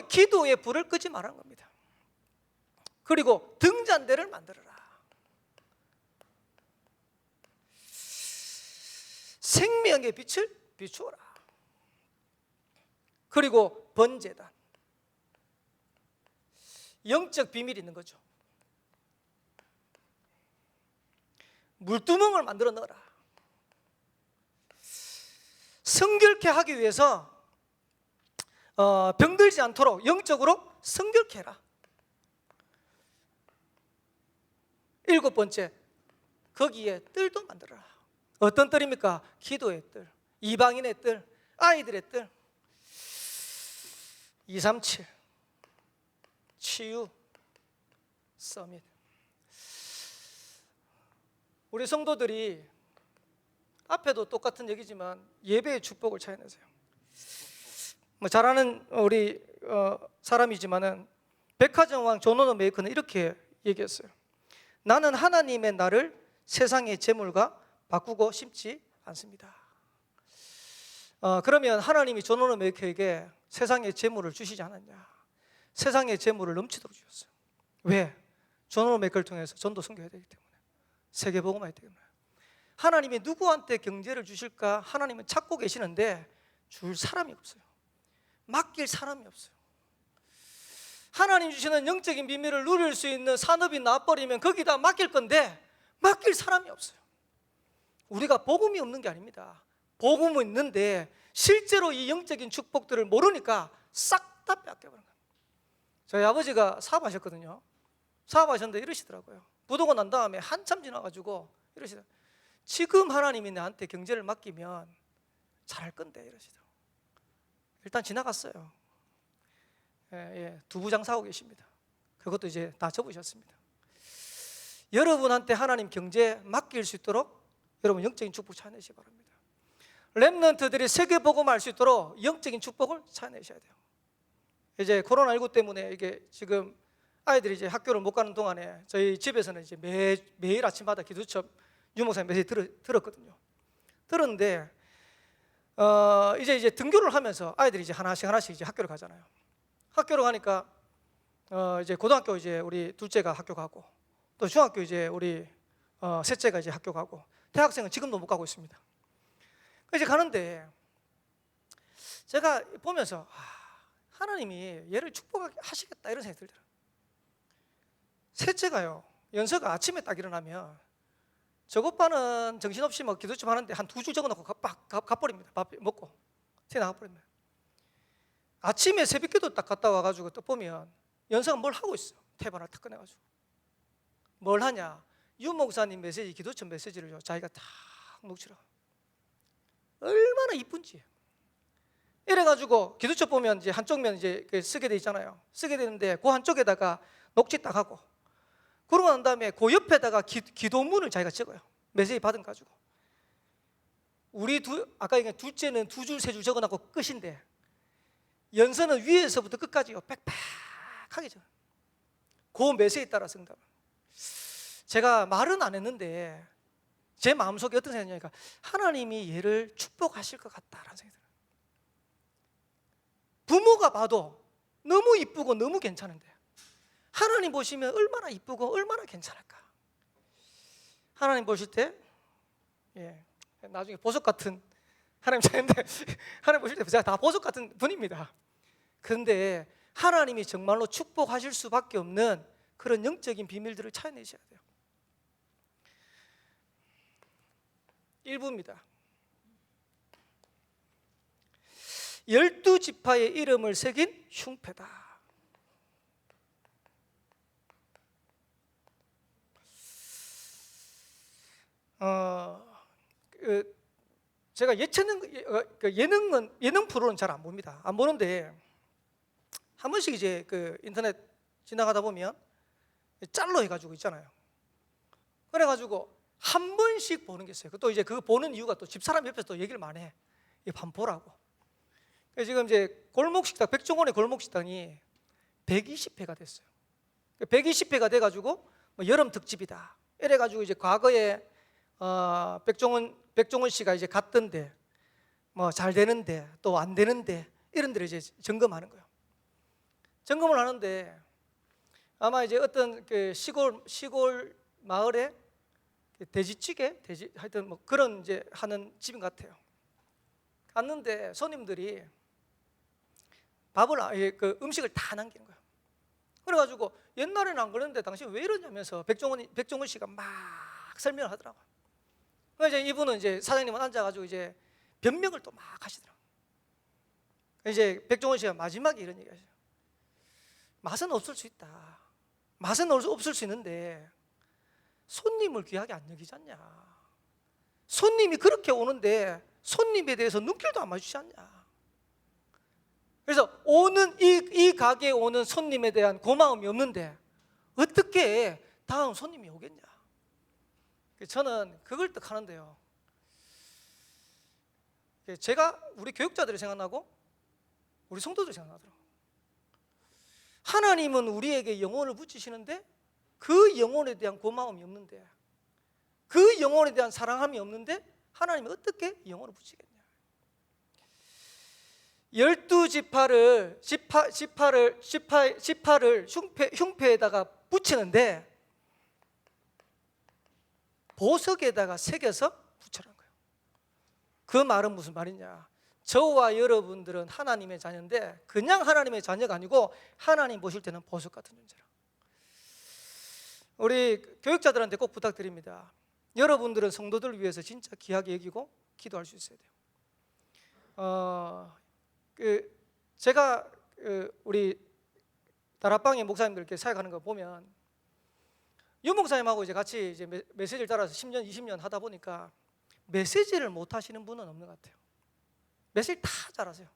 기도의 불을 끄지 말라는 겁니다. 그리고 등잔대를 만들어라. 생명의 빛을 비추어라. 그리고 번제단, 영적 비밀이 있는 거죠. 물두멍을 만들어 넣어라. 성결케 하기 위해서 병들지 않도록 영적으로 성결케 해라. 7번째, 거기에 뜰도 만들어라. 어떤 뜰입니까? 기도의 뜰, 이방인의 뜰, 아이들의 뜰. 237 치유 서밋. 우리 성도들이 앞에도 똑같은 얘기지만 예배의 축복을 찾아내세요. 잘 아는 우리 사람이지만은 백화점 왕 존 워너 메이커는 이렇게 얘기했어요. 나는 하나님의 나를 세상의 재물과 바꾸고 싶지 않습니다. 그러면 하나님이 존 워너 메이커에게 세상의 재물을 주시지 않았냐? 세상의 재물을 넘치도록 주셨어요. 왜? 존 워너 메이커를 통해서 전도 선교해야 되기 때문에, 세계 복음화해야 되기 때문에. 하나님이 누구한테 경제를 주실까? 하나님은 찾고 계시는데 줄 사람이 없어요. 맡길 사람이 없어요. 하나님 주시는 영적인 비밀을 누릴 수 있는 산업이 나와버리면 거기다 맡길 건데 맡길 사람이 없어요. 우리가 복음이 없는 게 아닙니다. 복음은 있는데 실제로 이 영적인 축복들을 모르니까 싹 다 뺏겨버린 거예요. 저희 아버지가 사업하셨거든요. 사업하셨는데 이러시더라고요. 부도가 난 다음에 한참 지나가지고 이러시더라고요. 지금 하나님이 나한테 경제를 맡기면 잘할 건데 이러시더라고요. 일단 지나갔어요. 두부 장사하고 계십니다. 그것도 이제 다 접으셨습니다. 여러분한테 하나님 경제 맡길 수 있도록 여러분 영적인 축복 찾아내시기 바랍니다. 렘넌트들이 세계 복음할 수 있도록 영적인 축복을 찾아내셔야 돼요. 이제 코로나19 때문에 이게 지금 아이들이 이제 학교를 못 가는 동안에 저희 집에서는 이제 매일 아침마다 기도처 유목사님 메시지 들었거든요. 들었는데 이제 등교를 하면서 아이들이 이제 하나씩 이제 학교를 가잖아요. 학교를 가니까 이제 고등학교 이제 우리 둘째가 학교 가고 또 중학교 이제 우리 셋째가 이제 학교 가고 대학생은 지금도 못 가고 있습니다. 이제 가는데 제가 보면서 하나님이 얘를 축복하시겠다 이런 생각이 들더라고요. 셋째가요, 연서가 아침에 딱 일어나면 저것반은 정신없이 막 기도 좀 하는데 한 2줄 적어놓고 가버립니다. 밥 먹고 새 나가버립니다. 아침에 새벽기도 딱 갔다 와가지고 또 보면 연서가 뭘 하고 있어. 태반을 탁 꺼내가지고 뭘 하냐, 유 목사님 메시지, 기도처 메시지를 자기가 딱 녹취를. 얼마나 이쁜지. 이래가지고 기도처 보면 이제 한쪽 면 이제 쓰게 돼 있잖아요. 쓰게 되는데 그 한쪽에다가 녹취 딱 하고 그러고 난 다음에 그 옆에다가 기도문을 자기가 적어요. 메시지 받은 가지고. 아까 얘기한 둘째는 2줄 3줄 적어놓고 끝인데 연서는 위에서부터 끝까지 빽빽하게 적어요. 그 메시지에 따라서 응답을. 제가 말은 안 했는데 제 마음속에 어떤 생각이냐니까 하나님이 얘를 축복하실 것 같다라는 생각이 들어요. 부모가 봐도 너무 이쁘고 너무 괜찮은데 하나님 보시면 얼마나 이쁘고 얼마나 괜찮을까. 하나님 보실 때 나중에 보석 같은 하나님 자인데 하나님 보실 때 제가 다 보석 같은 분입니다. 그런데 하나님이 정말로 축복하실 수밖에 없는 그런 영적인 비밀들을 찾아내셔야 돼요. 1부입니다. 12지파의 이름을 새긴 흉패다. 제가 예능 프로는 잘 안 봅니다. 안 보는데 한 번씩 이제 인터넷 지나가다 보면 짤로 해가지고 있잖아요. 그래가지고 한 번씩 보는 게 있어요. 또 이제 그 보는 이유가 또 집사람 옆에서 또 얘기를 많이 해. 이거 한 번 보라고. 지금 이제 골목식당, 백종원의 골목식당이 120회가 됐어요. 120회가 돼가지고 뭐 여름 특집이다. 이래가지고 이제 과거에 백종원 씨가 이제 갔던데 뭐 잘 되는데 또 안 되는데 이런 데를 이제 점검하는 거예요. 점검을 하는데 아마 이제 어떤 그 시골 마을에 돼지찌개, 하여튼 뭐 그런 이제 하는 집인 것 같아요. 갔는데 손님들이 그 음식을 다 남기는 거예요. 그래가지고 옛날에는 안 그랬는데 당신 왜 이러냐면서 백종원 씨가 막 설명을 하더라고요. 그래서 이제 이분은 이제 사장님은 앉아가지고 이제 변명을 또 막 하시더라고요. 이제 백종원 씨가 마지막에 이런 얘기하죠. 맛은 없을 수 있다. 맛은 없을 수 있는데 손님을 귀하게 안 여기지 않냐. 손님이 그렇게 오는데 손님에 대해서 눈길도 안 마주치지 않냐. 그래서 오는 이 가게에 오는 손님에 대한 고마움이 없는데 어떻게 다음 손님이 오겠냐. 저는 그걸 뜻하는데요. 제가 우리 교육자들이 생각나고 우리 성도들이 생각나더라고요. 하나님은 우리에게 영혼을 붙이시는데 그 영혼에 대한 고마움이 없는데, 그 영혼에 대한 사랑함이 없는데 하나님이 어떻게 영혼을 붙이겠냐. 12지파를 흉패에다가 붙이는데 보석에다가 새겨서 붙여라는 거예요. 그 말은 무슨 말이냐. 저와 여러분들은 하나님의 자녀인데 그냥 하나님의 자녀가 아니고 하나님 보실 때는 보석 같은 존재라. 우리 교육자들한테 꼭 부탁드립니다. 여러분들은 성도들을 위해서 진짜 귀하게 여기고 기도할 수 있어야 돼요. 제가 우리 다락방의 목사님들께 사역하는 거 보면 유 목사님하고 이제 같이 이제 메시지를 따라서 10년, 20년 하다 보니까 메시지를 못 하시는 분은 없는 것 같아요. 메시지 다 잘하세요.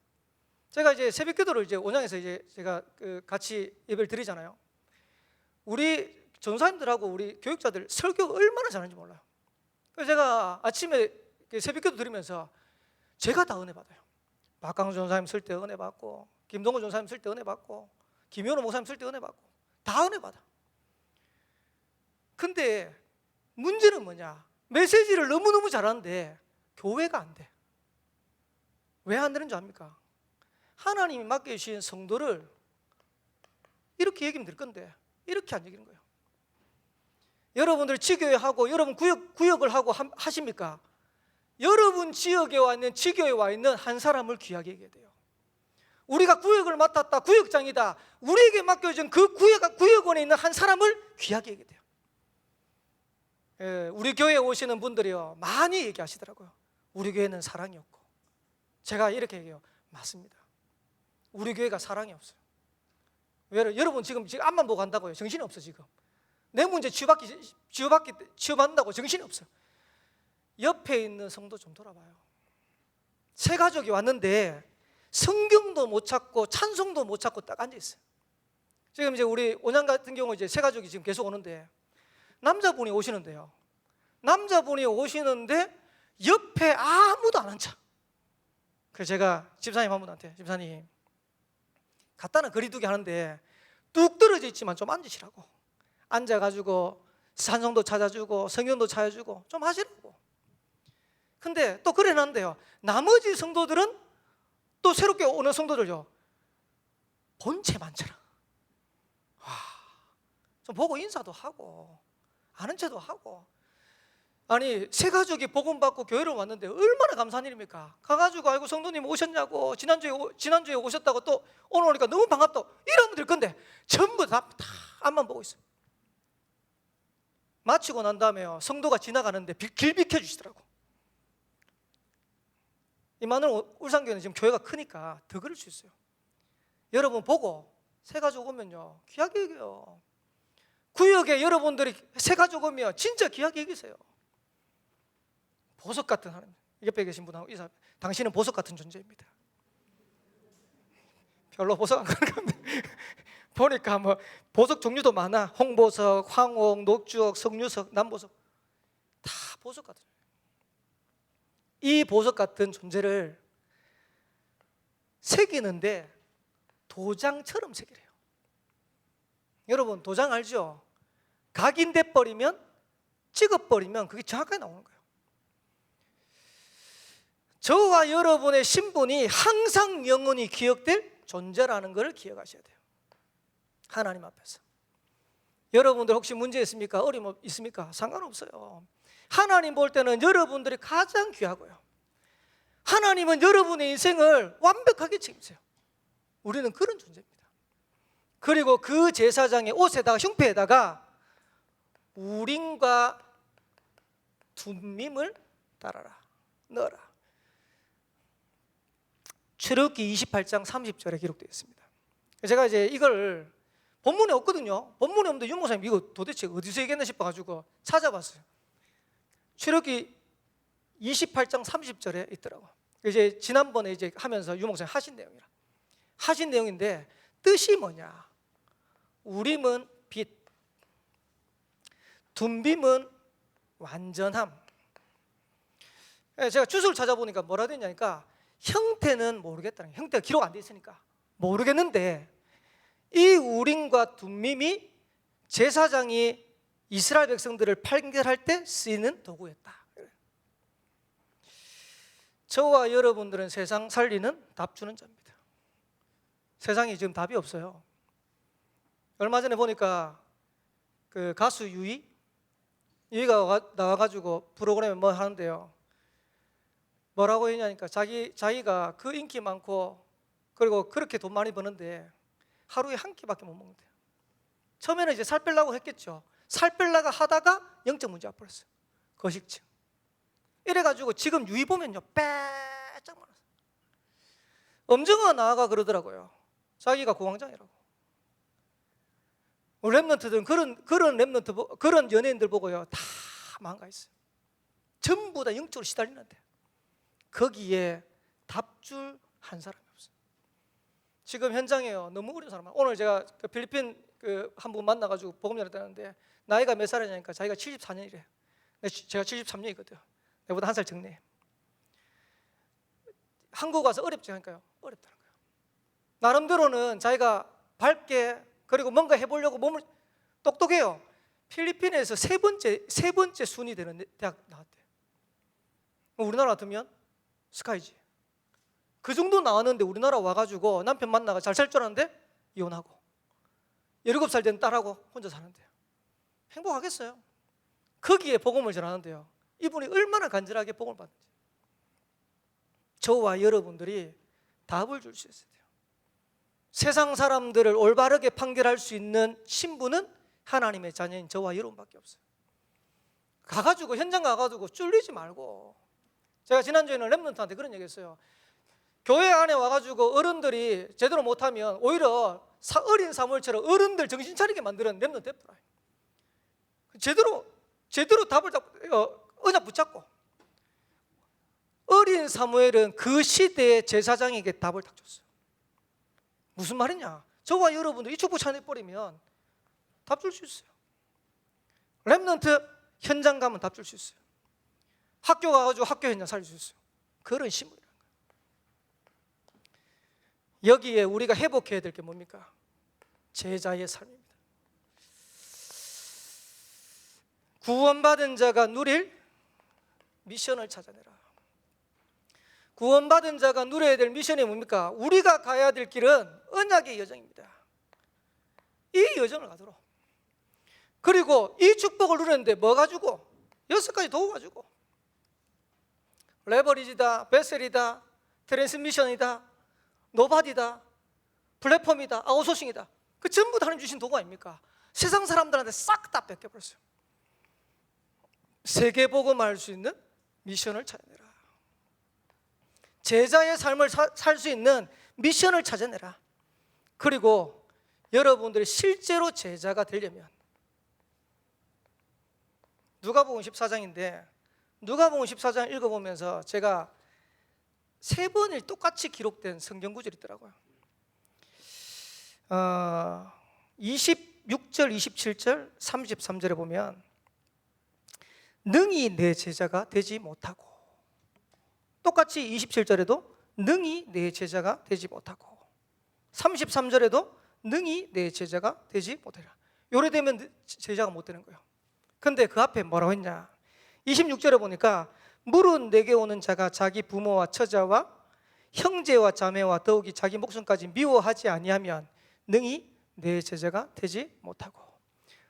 제가 이제 새벽기도를 이제 온양에서 이제 제가 같이 예배를 드리잖아요. 우리 전사님들하고 우리 교육자들 설교 얼마나 잘하는지 몰라요. 그래서 제가 아침에 새벽기도 드리면서 제가 다 은혜 받아요. 박강수 전사님 쓸 때 은혜 받고, 김동훈 전사님 쓸 때 은혜 받고, 김현우 목사님 쓸 때 은혜 받고, 다 은혜 받아. 근데 문제는 뭐냐? 메시지를 너무너무 잘하는데 교회가 안 돼. 왜 안 되는 줄 압니까? 하나님이 맡겨주신 성도를 이렇게 얘기하면 될 건데 이렇게 안 얘기하는 거예요. 여러분들 지교회하고 여러분 구역을 하고 하십니까? 여러분 지역에 와 있는 지교회에 와 있는 한 사람을 귀하게 얘기해야 돼요. 우리가 구역을 맡았다, 구역장이다. 우리에게 맡겨진 그 구역원에 있는 한 사람을 귀하게 얘기해야 돼요. 우리 교회에 오시는 분들이요 많이 얘기하시더라고요. 우리 교회는 사랑이 없고. 제가 이렇게 얘기해요. 맞습니다. 우리 교회가 사랑이 없어요. 왜? 여러분 지금 앞만 보고 한다고요. 정신이 없어 지금. 내 문제 치유받는다고 정신이 없어요. 옆에 있는 성도 좀 돌아봐요. 새 가족이 왔는데 성경도 못 찾고 찬송도 못 찾고 딱 앉아 있어요. 지금 이제 우리 온양 같은 경우 이제 새 가족이 지금 계속 오는데 남자분이 오시는데요. 남자분이 오시는데 옆에 아무도 안 앉아. 그래서 제가 집사님 한 분한테 집사님 갖다는 거리두기 하는데 뚝 떨어져 있지만 좀 앉으시라고. 앉아가지고 찬송도 찾아주고 성경도 찾아주고 좀 하시라고. 근데 또 그래 놨는데요. 나머지 성도들은 또 새롭게 오는 성도들요. 본체 많잖아. 좀 보고 인사도 하고 아는 체도 하고. 아니 새 가족이 복음받고 교회를 왔는데 얼마나 감사한 일입니까? 가가지고 아이고 성도님 오셨냐고 지난주에 오셨다고 또 오늘 오니까 너무 반갑다고 이러면 될 건데 전부 다 앞만 보고 있어요. 마치고 난 다음에요 성도가 지나가는데 길 비켜주시더라고. 이만은 울산교회는 지금 교회가 크니까 더 그럴 수 있어요. 여러분 보고 새 가족 오면요 귀하게 여겨요. 구역에 여러분들이 새 가족 오면 진짜 귀하게 여기세요. 보석 같은 하나님. 옆에 계신 분하고 인사. 당신은 보석 같은 존재입니다. 별로 보석 안 가는 건데 보니까 뭐 보석 종류도 많아. 홍보석, 황옥, 녹주옥, 석류석, 남보석 다 보석 같은, 이 보석 같은 존재를 새기는데 도장처럼 새기래요. 여러분 도장 알죠? 각인돼 버리면, 찍어버리면 그게 정확하게 나오는 거예요. 저와 여러분의 신분이 항상 영원히 기억될 존재라는 것을 기억하셔야 돼요. 하나님 앞에서. 여러분들 혹시 문제 있습니까? 어려움 있습니까? 상관없어요. 하나님 볼 때는 여러분들이 가장 귀하고요, 하나님은 여러분의 인생을 완벽하게 책임져요. 우리는 그런 존재입니다. 그리고 그 제사장의 옷에다가, 흉패에다가 우림과 둠밈을 달아라, 넣어라. 출애굽기 28장 30절에 기록되어 있습니다. 제가 이제 이걸 본문에 없거든요. 본문에 없는데 윤 목사님 이거 도대체 어디서 얘기했나 싶어가지고 찾아봤어요. 출애굽기 28장 30절에 있더라고요. 이제 지난번에 이제 하면서 윤 목사님 하신 내용인데 뜻이 뭐냐? 우림은 빛, 둠빔은 완전함. 제가 주소를 찾아보니까 뭐라 되냐니까 형태는 모르겠다는 거예요. 형태가 기록 안 돼 있으니까 모르겠는데, 이 우림과 둠밈이 제사장이 이스라엘 백성들을 판결할 때 쓰이는 도구였다. 저와 여러분들은 세상 살리는 답 주는 자입니다. 세상에 지금 답이 없어요. 얼마 전에 보니까 그 가수 유이가 나와가지고 프로그램에 뭐 하는데요, 뭐라고 했냐니까 자기가 그 인기 많고 그리고 그렇게 돈 많이 버는데 하루에 한 끼밖에 못 먹는데요. 처음에는 이제 살 빼려고 했겠죠. 살 빼려고 하다가 영적 문제 와버렸어요. 거식증. 이래가지고 지금 유이 보면요, 빼짝 많았어요. 엄정화가 나와가 그러더라고요. 자기가 공황장애라고. 랩런트들은 그런 랩런트, 그런 연예인들 보고요, 다 망가 있어요. 전부 다 영적으로 시달리는데 거기에 답줄 한 사람이 없어요. 지금 현장에요, 너무 어려운 사람. 오늘 제가 그 필리핀 한 분 만나가지고 복음 전했다는데 나이가 몇 살이냐니까 자기가 74년이래. 제가 73년이거든요. 내보다 한 살 적네. 한국 와서 어렵지 않을까요? 어렵다는 거예요. 나름대로는 자기가 밝게 그리고 뭔가 해보려고 몸을 똑똑해요. 필리핀에서 세 번째 순위 되는 대학 나왔대요. 우리나라 같으면 스카이지. 그 정도 나왔는데 우리나라 와가지고 남편 만나가 잘 살 줄 알았는데 이혼하고 17살 된 딸하고 혼자 사는데요. 행복하겠어요? 거기에 복음을 전하는데요, 이분이 얼마나 간절하게 복음을 받는지 저와 여러분들이 답을 줄 수 있어야 돼요. 세상 사람들을 올바르게 판결할 수 있는 신분은 하나님의 자녀인 저와 여러분밖에 없어요. 가가지고 현장 가가지고 쫄리지 말고. 제가 지난주에는 랩런트한테 그런 얘기 했어요. 교회 안에 와가지고 어른들이 제대로 못하면 오히려 어린 사무엘처럼 어른들 정신 차리게 만드는 랩런트 됐더라. 제대로 답을 언약 붙잡고. 어린 사무엘은 그 시대의 제사장에게 답을 딱 줬어요. 무슨 말이냐? 저와 여러분들 이 축복 차내버리면 답 줄 수 있어요. 랩런트 현장 가면 답 줄 수 있어요. 학교 가가지고 학교 현장 살릴 수 있어요. 그런 신분이라는 거예요. 여기에 우리가 회복해야 될 게 뭡니까? 제자의 삶입니다. 구원받은 자가 누릴 미션을 찾아내라. 구원받은 자가 누려야 될 미션이 뭡니까? 우리가 가야 될 길은 언약의 여정입니다. 이 여정을 가도록. 그리고 이 축복을 누렸는데 뭐 가지고? 6가지 도구 가지고. 레버리지다, 베셀이다, 트랜스미션이다, 노바디다, 플랫폼이다, 아웃소싱이다. 그 전부 다 하나님 주신 도구 아닙니까? 세상 사람들한테 싹 다 뺏겨버렸어요. 세계복음할 수 있는 미션을 찾아내라. 제자의 삶을 살 수 있는 미션을 찾아내라. 그리고 여러분들이 실제로 제자가 되려면 누가복음 14장인데 누가복음 14장 읽어보면서 제가 3번이 똑같이 기록된 성경 구절이 있더라고요. 26절, 27절, 33절에 보면 능히 내 제자가 되지 못하고, 똑같이 27절에도 능히 내 제자가 되지 못하고, 33절에도 능히 내 제자가 되지 못하리라. 요래 되면 제자가 못 되는 거예요. 근데 그 앞에 뭐라고 했냐, 26절에 보니까 물은 내게 오는 자가 자기 부모와 처자와 형제와 자매와 더욱이 자기 목숨까지 미워하지 아니하면 능히 내 제자가 되지 못하고.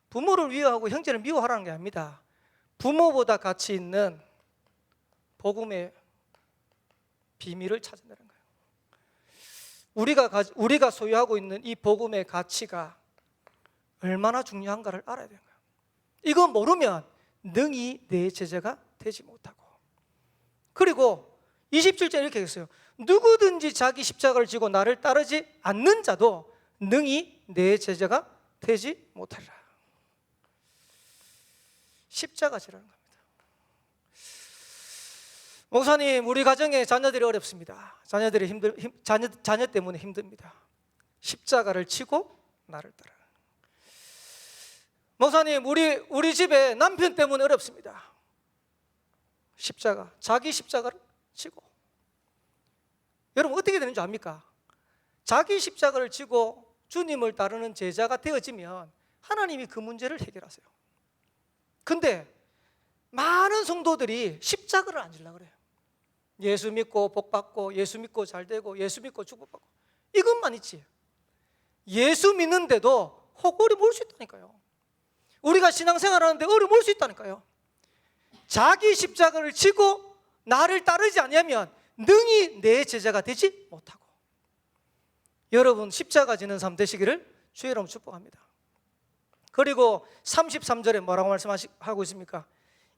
부모를 미워하고 형제를 미워하라는 게 아닙니다. 부모보다 가치 있는 복음의 비밀을 찾아내는 거예요. 우리가 소유하고 있는 이 복음의 가치가 얼마나 중요한가를 알아야 되는 거예요. 이거 모르면 능히 내 제자가 되지 못하고. 그리고 27절 이렇게 했어요. 누구든지 자기 십자가를 지고 나를 따르지 않는 자도 능히 내 제자가 되지 못하리라. 십자가 지라는 겁니다. 목사님, 우리 가정에 자녀들이 어렵습니다. 자녀 때문에 힘듭니다. 십자가를 지고 나를 따라. 목사님, 우리 집에 남편 때문에 어렵습니다. 자기 십자가를 지고. 여러분, 어떻게 되는 줄 압니까? 자기 십자가를 지고 주님을 따르는 제자가 되어지면 하나님이 그 문제를 해결하세요. 근데 많은 성도들이 십자가를 안 지려고 그래요. 예수 믿고 복 받고, 예수 믿고 잘 되고, 예수 믿고 축복받고, 이것만 있지. 예수 믿는데도 혹 어려움 올 수 있다니까요. 우리가 신앙생활 하는데 어려움 올 수 있다니까요. 자기 십자가를 지고 나를 따르지 않으면 능히 내 제자가 되지 못하고. 여러분, 십자가 지는 삶 되시기를 주의 이름으로 축복합니다. 그리고 33절에 뭐라고 말씀하고 있습니까?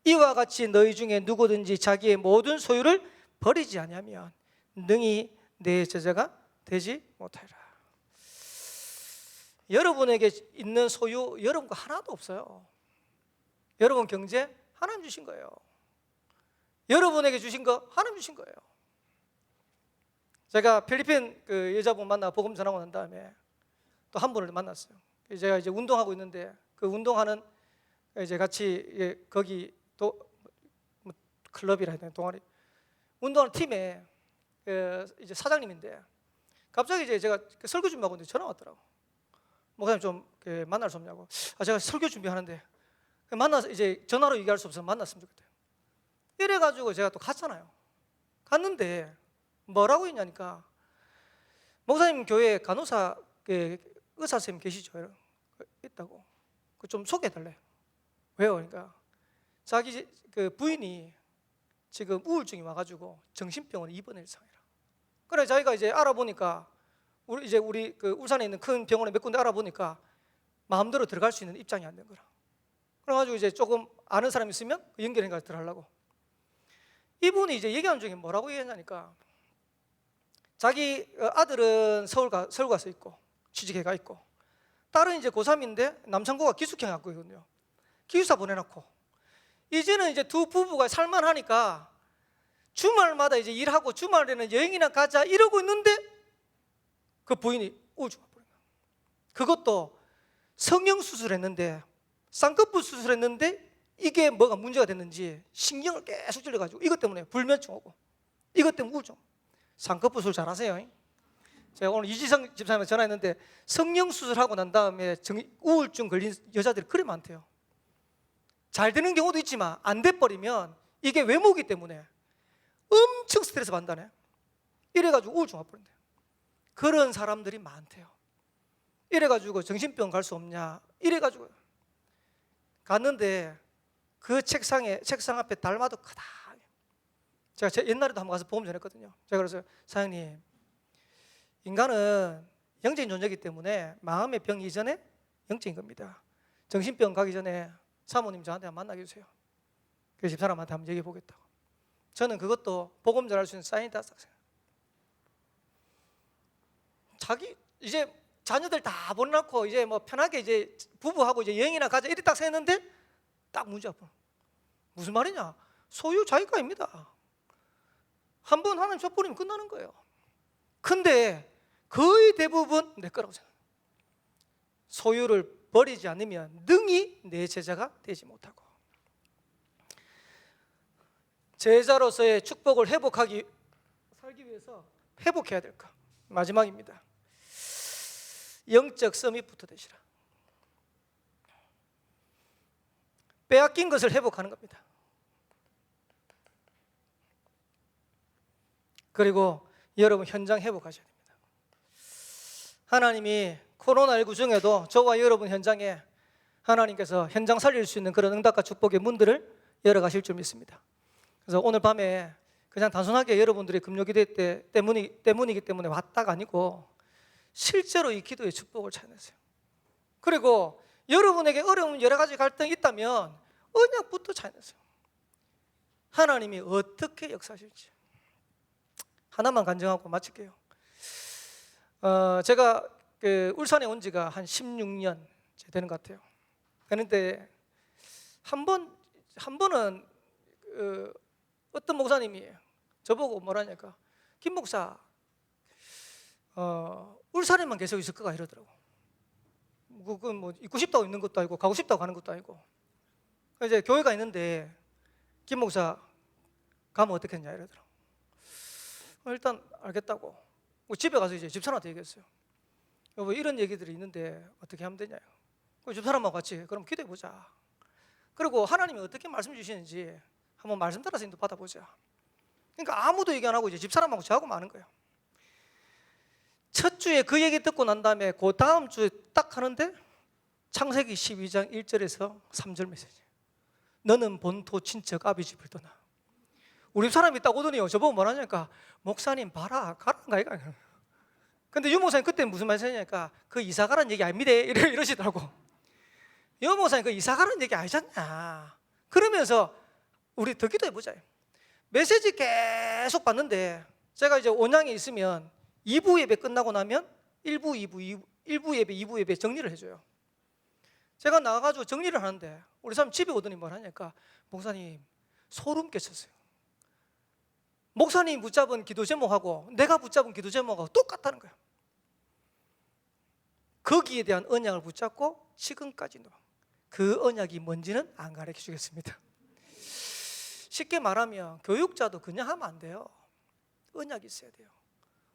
이와 같이 너희 중에 누구든지 자기의 모든 소유를 버리지 아니하면 능히 내 제자가 되지 못하리라. 여러분에게 있는 소유, 여러분 거 하나도 없어요. 여러분 경제 하나님 주신 거예요. 여러분에게 주신 거 하나님 주신 거예요. 제가 필리핀 그 여자분 만나 복음 전하고 난 다음에 또 한 분을 만났어요. 제가 이제 운동하고 있는데 그 운동하는 이제 같이 거기 또 클럽이라 해야 되나, 동아리 운동하는 팀에 이제 사장님인데 갑자기 이제 제가 설교 준비하고 있는데 전화 왔더라고. 목사님 좀 만날 수 없냐고. 제가 설교 준비하는데 만나서 이제 전화로 얘기할 수 없어서 만났으면 좋겠대요. 이래가지고 제가 또 갔잖아요. 갔는데 뭐라고 했냐니까, 목사님 교회에 간호사 의사 선생님 계시죠? 있다고. 그 좀 소개해달래. 왜요? 그러니까 자기 그 부인이 지금 우울증이 와가지고 정신병원에 입원할 상이라. 그래 자기가 이제 알아보니까 우리 그 울산에 있는 큰 병원에 몇 군데 알아보니까 마음대로 들어갈 수 있는 입장이 안 된 거라. 그래가지고 이제 조금 아는 사람 있으면 연결해가 들어가려고. 이분이 이제 얘기하는 중에 뭐라고 얘기했냐니까, 자기 아들은 서울 가서 있고 취직해 가 있고, 딸은 이제 고3인데 남창구가 기숙형 학교거든요. 기숙사 보내놓고 이제는 이제 두 부부가 살만하니까 주말마다 이제 일하고 주말에는 여행이나 가자 이러고 있는데 그 부인이 우울증 와버린 거야. 그것도 성형수술했는데, 쌍꺼풀 수술했는데 이게 뭐가 문제가 됐는지 신경을 계속 찔려가지고 이것 때문에 불면증 오고, 이것 때문에 우울증. 쌍꺼풀 수술 잘하세요. 제가 오늘 이지성 집사님한테 전화했는데 성형수술하고 난 다음에 우울증 걸린 여자들이 그리 많대요. 잘 되는 경우도 있지만 안 돼버리면 이게 외모이기 때문에 엄청 스트레스 받는다네. 이래가지고 우울증 와버린대요. 그런 사람들이 많대요. 이래가지고 정신병 갈 수 없냐, 이래가지고 갔는데 그 책상 앞에 달마도 크다. 제가 옛날에도 한번 가서 복음 전했거든요. 제가 그래서 사장님, 인간은 영적인 존재이기 때문에 마음의 병 이전에 영적인 겁니다. 정신병 가기 전에 사모님 저한테 한번 만나게 해주세요. 그 집사람한테 한번 얘기해 보겠다고. 저는 그것도 복음 전할 수 있는 사인이다. 자기 이제 자녀들 다 보내놓고 이제 뭐 편하게 이제 부부하고 이제 여행이나 가자 이렇게 딱 생겼는데 딱 문제가 뭐 무슨 말이냐? 소유 자기가입니다. 한 번 하나님 줘버리면 끝나는 거예요. 근데 거의 대부분 내 거라고 생각해요. 소유를 버리지 않으면 능히 내 제자가 되지 못하고. 제자로서의 축복을 살기 위해서 회복해야 될까? 마지막입니다. 영적 서밋부터 되시라. 빼앗긴 것을 회복하는 겁니다. 그리고 여러분 현장 회복하셔야 됩니다. 하나님이 코로나19 중에도 저와 여러분 현장에 하나님께서 현장 살릴 수 있는 그런 응답과 축복의 문들을 열어가실 줄 믿습니다. 그래서 오늘 밤에 그냥 단순하게 여러분들이 금요기도 때문이기 때문에 왔다가 아니고 실제로 이 기도의 축복을 찾으세요. 그리고 여러분에게 어려운 여러 가지 갈등이 있다면 언약부터 찾으세요. 하나님이 어떻게 역사하실지. 하나만 간증하고 마칠게요. 제가 울산에 온 지가 한 16년 되는 것 같아요. 그런데 한 번은 어떤 목사님이 저보고 뭐라니까, 김 목사 울산에만 계속 있을 거가 이러더라고. 그건 뭐 있고 싶다고 있는 것도 아니고 가고 싶다고 가는 것도 아니고. 이제 교회가 있는데 김 목사 가면 어떻겠냐 이러더라고. 일단 알겠다고 집에 가서 이제 집사람한테 얘기했어요. 여보, 이런 얘기들이 있는데 어떻게 하면 되냐요. 집사람하고 같이 그럼 기도해 보자. 그리고 하나님이 어떻게 말씀 주시는지 한번 말씀 따라서 인도 받아보자. 그러니까 아무도 얘기 안 하고 이제 집사람하고 저하고 마는 거예요. 첫 주에 그 얘기 듣고 난 다음에 그 다음 주에 딱 하는데 창세기 12장 1절에서 3절 메시지. 너는 본토 친척 아비 집을 떠나. 우리 사람이 딱 오더니요, 저보고 뭐라냐니까, 목사님 봐라 가란가 이거. 근데 유 목사님 그때 무슨 말씀이냐니까, 그 이사 가란 얘기 아닙니다 이러시더라고. 유 목사님 그 이사 가란 얘기 아니잖냐. 그러면서 우리 더 기도해보자. 메시지 계속 봤는데 제가 이제 온양에 있으면 2부 예배 끝나고 나면 1부 예배, 2부 예배 정리를 해줘요. 제가 나가가지고 정리를 하는데 우리 사람 집에 오더니 뭘 하냐니까, 목사님 소름 끼쳤어요. 목사님이 붙잡은 기도 제목하고 내가 붙잡은 기도 제목하고 똑같다는 거예요. 거기에 대한 언약을 붙잡고 지금까지도 그 언약이 뭔지는 안 가르쳐 주겠습니다. 쉽게 말하면 교육자도 그냥 하면 안 돼요. 언약이 있어야 돼요.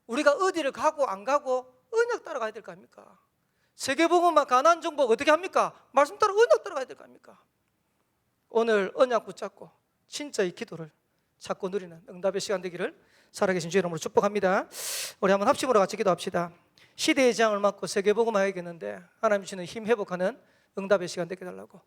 우리가 어디를 가고 안 가고 언약 따라가야 될 거 아닙니까? 세계복음화 가나안 정복 어떻게 합니까? 말씀 따라 언약 따라가야 될 거 아닙니까? 오늘 언약 붙잡고 진짜 이 기도를 찾고 누리는 응답의 시간 되기를 살아계신 주의 이름으로 축복합니다. 우리 한번 합심으로 같이 기도합시다. 시대의 재앙을 막고 세계복음화 해야겠는데 하나님 주시는 힘 회복하는 응답의 시간 되게 달라고,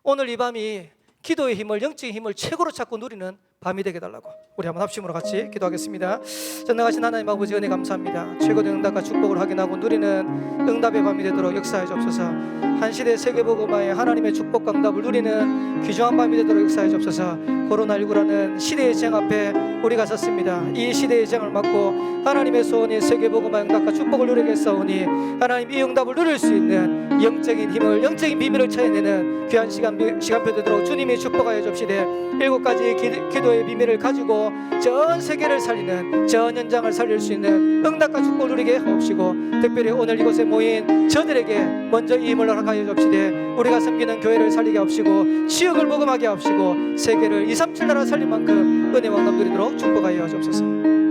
오늘 이 밤이 기도의 힘을, 영적인 힘을 최고로 찾고 누리는 밤이 되게 달라고 우리 한번 합심으로 같이 기도하겠습니다. 전능하신 하나님 아버지, 은혜 감사합니다. 최고의 응답과 축복을 확인하고 누리는 응답의 밤이 되도록 역사해 주옵소서. 한 시대 세계복음화에 하나님의 축복과 응답을 누리는 귀중한 밤이 되도록 역사해 주옵소서. 코로나19라는 시대의 재앙 앞에 우리가 섰습니다. 이 시대의 재앙을 막고 하나님의 소원인 세계복음화 응답과 축복을 누리겠사오니 하나님 이 응답을 누릴 수 있는 영적인 힘을, 영적인 비밀을 찾아내는 귀한 시간표 되도록 주님이 축복하여 줍시되, 7가지 기도의 비밀을 가지고 전 세계를 살리는, 전 현장을 살릴 수 있는 응답과 축복을 누리게 하옵시고, 특별히 오늘 이곳에 모인 저들에게 먼저 이 힘을 허락하여 줍시되, 우리가 섬기는 교회를 살리게 하옵시고 지역을 복음하게 하옵시고 세계를 237 나라 살릴 만큼 은혜와 응답 누리도록 축복하여 주옵소서.